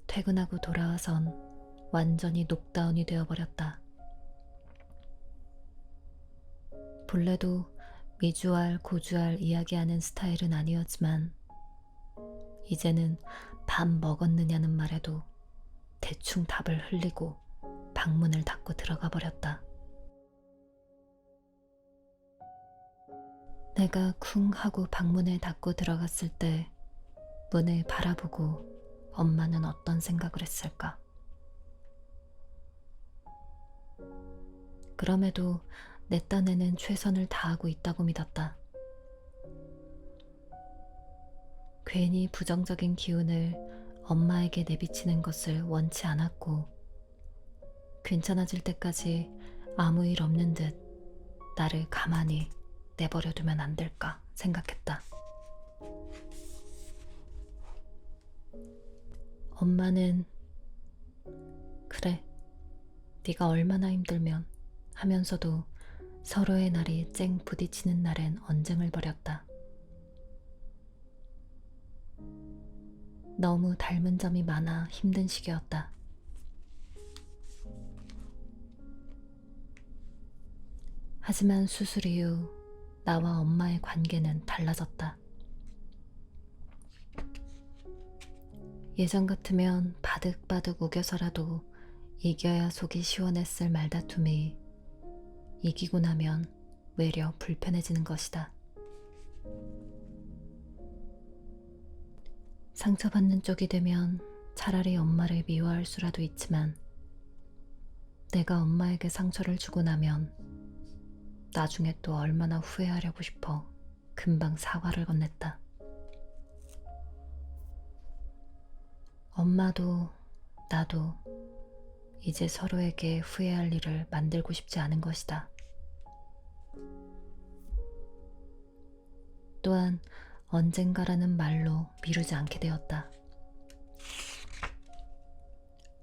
퇴근하고 돌아와선 완전히 녹다운이 되어버렸다. 본래도 미주알 고주알 이야기하는 스타일은 아니었지만 이제는 밥 먹었느냐는 말에도 대충 답을 흘리고 방문을 닫고 들어가 버렸다. 내가 쿵 하고 방문을 닫고 들어갔을 때 문을 바라보고 엄마는 어떤 생각을 했을까? 그럼에도 내 딴에는 최선을 다하고 있다고 믿었다. 괜히 부정적인 기운을 엄마에게 내비치는 것을 원치 않았고, 괜찮아질 때까지 아무 일 없는 듯 나를 가만히 내버려두면 안 될까 생각했다. 엄마는 그래, 네가 얼마나 힘들면 하면서도 서로의 날이 쨍 부딪히는 날엔 언쟁을 벌였다. 너무 닮은 점이 많아 힘든 시기였다. 하지만 수술 이후 나와 엄마의 관계는 달라졌다. 예전 같으면 바득바득 우겨서라도 이겨야 속이 시원했을 말다툼이 이기고 나면 외려 불편해지는 것이다. 상처받는 쪽이 되면 차라리 엄마를 미워할 수라도 있지만 내가 엄마에게 상처를 주고 나면 나중에 또 얼마나 후회하려고 싶어 금방 사과를 건넸다. 엄마도 나도 이제 서로에게 후회할 일을 만들고 싶지 않은 것이다. 또한 언젠가라는 말로 미루지 않게 되었다.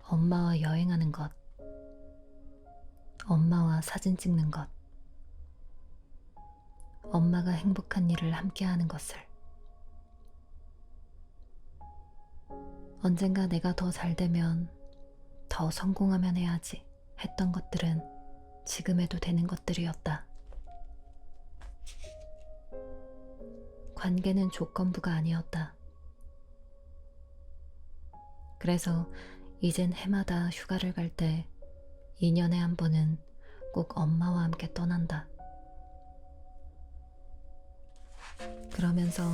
엄마와 여행하는 것, 엄마와 사진 찍는 것, 엄마가 행복한 일을 함께 하는 것을. 언젠가 내가 더 잘되면, 더 성공하면 해야지 했던 것들은 지금 해도 되는 것들이었다. 관계는 조건부가 아니었다. 그래서 이젠 해마다 휴가를 갈 때 2년에 한 번은 꼭 엄마와 함께 떠난다. 그러면서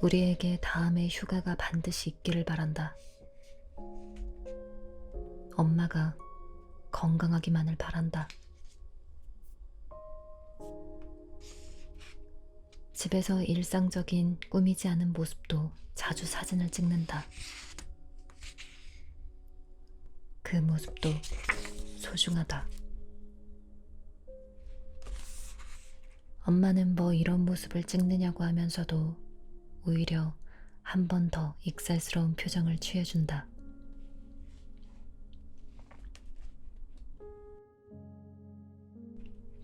우리에게 다음에 휴가가 반드시 있기를 바란다. 엄마가 건강하기만을 바란다. 집에서 일상적인 꾸미지 않은 모습도 자주 사진을 찍는다. 그 모습도 소중하다. 엄마는 뭐 이런 모습을 찍느냐고 하면서도 오히려 한 번 더 익살스러운 표정을 취해준다.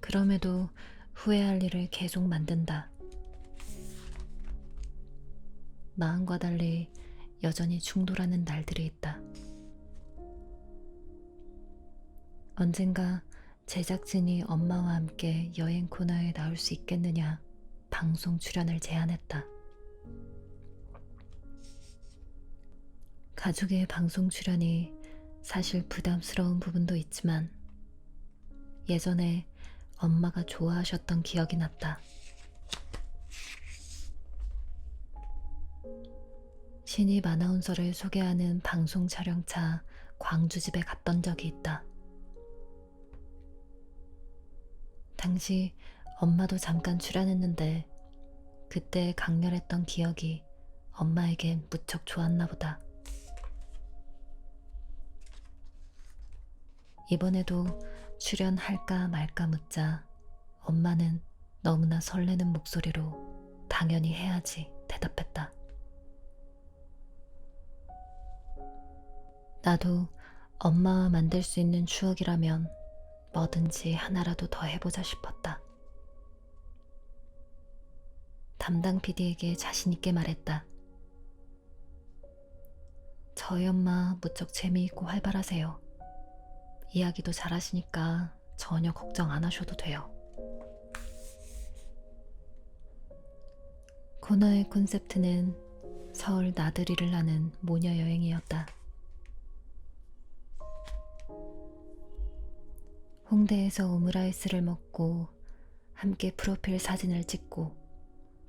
그럼에도 후회할 일을 계속 만든다. 마음과 달리 여전히 충돌하는 날들이 있다. 언젠가 제작진이 엄마와 함께 여행 코너에 나올 수 있겠느냐 방송 출연을 제안했다. 가족의 방송 출연이 사실 부담스러운 부분도 있지만 예전에 엄마가 좋아하셨던 기억이 났다. 신입 아나운서를 소개하는 방송 촬영차 광주집에 갔던 적이 있다. 당시 엄마도 잠깐 출연했는데 그때 강렬했던 기억이 엄마에겐 무척 좋았나 보다. 이번에도 출연할까 말까 묻자 엄마는 너무나 설레는 목소리로 당연히 해야지 대답했다. 나도 엄마와 만들 수 있는 추억이라면 뭐든지 하나라도 더 해보자 싶었다. 담당 PD에게 자신있게 말했다. 저희 엄마 무척 재미있고 활발하세요. 이야기도 잘하시니까 전혀 걱정 안 하셔도 돼요. 코너의 콘셉트는 서울 나들이를 하는 모녀 여행이었다. 홍대에서 오므라이스를 먹고 함께 프로필 사진을 찍고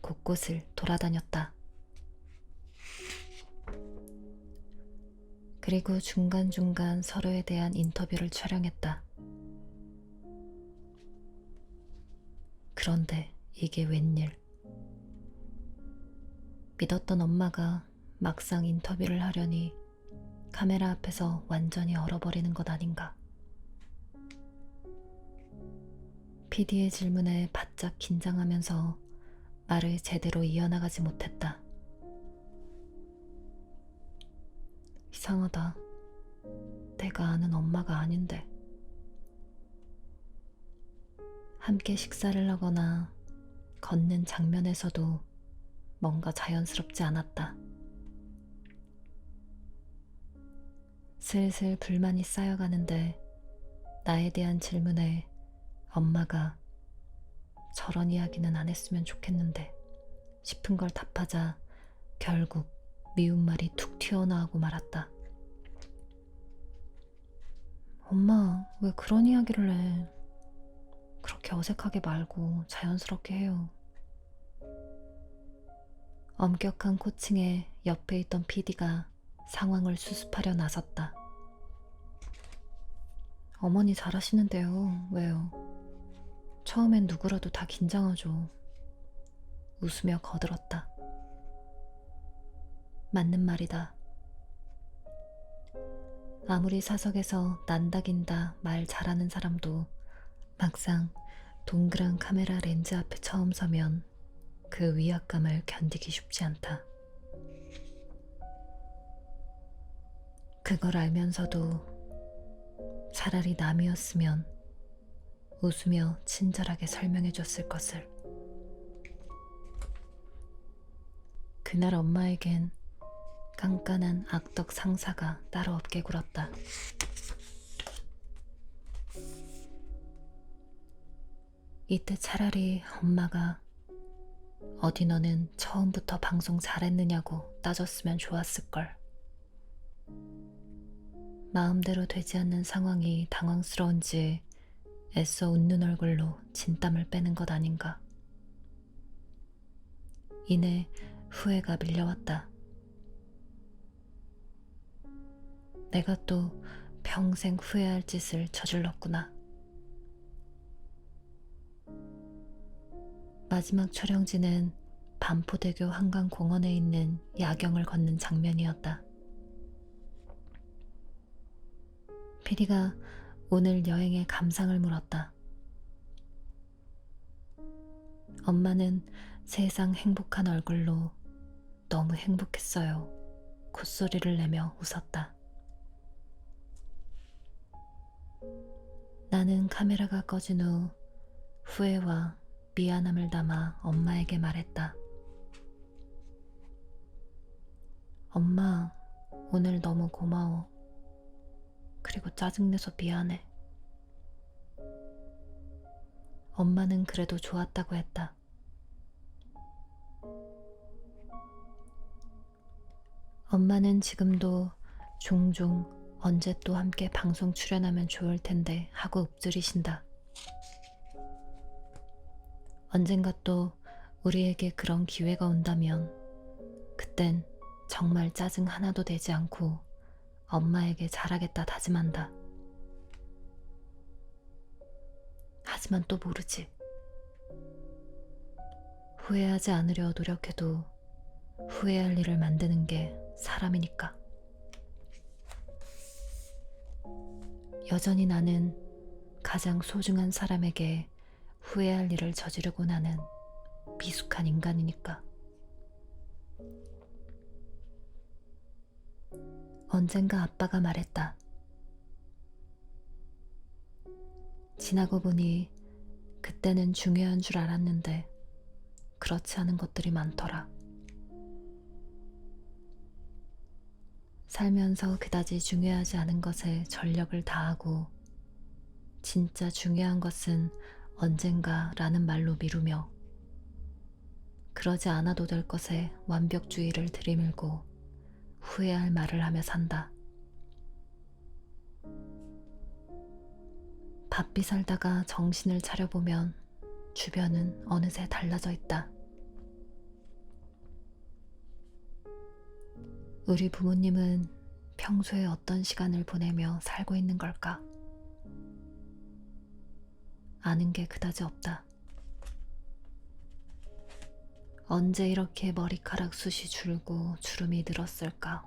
곳곳을 돌아다녔다. 그리고 중간중간 서로에 대한 인터뷰를 촬영했다. 그런데 이게 웬일? 믿었던 엄마가 막상 인터뷰를 하려니 카메라 앞에서 완전히 얼어버리는 것 아닌가. PD의 질문에 바짝 긴장하면서 말을 제대로 이어나가지 못했다. 이상하다. 내가 아는 엄마가 아닌데. 함께 식사를 하거나 걷는 장면에서도 뭔가 자연스럽지 않았다. 슬슬 불만이 쌓여가는데 나에 대한 질문에 엄마가 저런 이야기는 안 했으면 좋겠는데 싶은 걸 답하자 결국 미운말이 툭 튀어나오고 말았다. 엄마, 왜 그런 이야기를 해? 그렇게 어색하게 말고 자연스럽게 해요. 엄격한 코칭에 옆에 있던 PD가 상황을 수습하려 나섰다. 어머니 잘하시는데요. 왜요? 처음엔 누구라도 다 긴장하죠. 웃으며 거들었다. 맞는 말이다. 아무리 사석에서 난다긴다 말 잘하는 사람도 막상 동그란 카메라 렌즈 앞에 처음 서면 그 위압감을 견디기 쉽지 않다. 그걸 알면서도 차라리 남이었으면 웃으며 친절하게 설명해줬을 것을. 그날 엄마에겐 깐깐한 악덕 상사가 따로 없게 굴었다. 이때 차라리 엄마가 어디 너는 처음부터 방송 잘했느냐고 따졌으면 좋았을걸. 마음대로 되지 않는 상황이 당황스러운지 애써 웃는 얼굴로 진땀을 빼는 것 아닌가. 이내 후회가 밀려왔다. 내가 또 평생 후회할 짓을 저질렀구나. 마지막 촬영지는 반포대교 한강공원에 있는 야경을 걷는 장면이었다. PD가 오늘 여행의 감상을 물었다. 엄마는 세상 행복한 얼굴로 너무 행복했어요. 콧소리를 내며 웃었다. 나는 카메라가 꺼진 후 후회와 미안함을 담아 엄마에게 말했다. 엄마, 오늘 너무 고마워. 그리고 짜증내서 미안해. 엄마는 그래도 좋았다고 했다. 엄마는 지금도 종종 언제 또 함께 방송 출연하면 좋을 텐데 하고 읊조리신다. 언젠가 또 우리에게 그런 기회가 온다면 그땐 정말 짜증 하나도 내지 않고 엄마에게 잘하겠다 다짐한다. 하지만 또 모르지. 후회하지 않으려 노력해도 후회할 일을 만드는 게 사람이니까. 여전히 나는 가장 소중한 사람에게 후회할 일을 저지르곤 하는 미숙한 인간이니까. 언젠가 아빠가 말했다. 지나고 보니 그때는 중요한 줄 알았는데 그렇지 않은 것들이 많더라. 살면서 그다지 중요하지 않은 것에 전력을 다하고 진짜 중요한 것은 언젠가 라는 말로 미루며 그러지 않아도 될 것에 완벽주의를 들이밀고 후회할 말을 하며 산다. 바삐 살다가 정신을 차려보면 주변은 어느새 달라져 있다. 우리 부모님은 평소에 어떤 시간을 보내며 살고 있는 걸까? 아는 게 그다지 없다. 언제 이렇게 머리카락 숱이 줄고 주름이 늘었을까?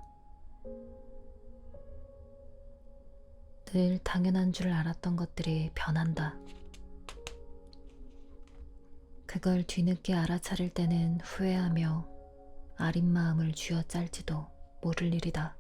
늘 당연한 줄 알았던 것들이 변한다. 그걸 뒤늦게 알아차릴 때는 후회하며 아린 마음을 쥐어짤지도 모를 일이다.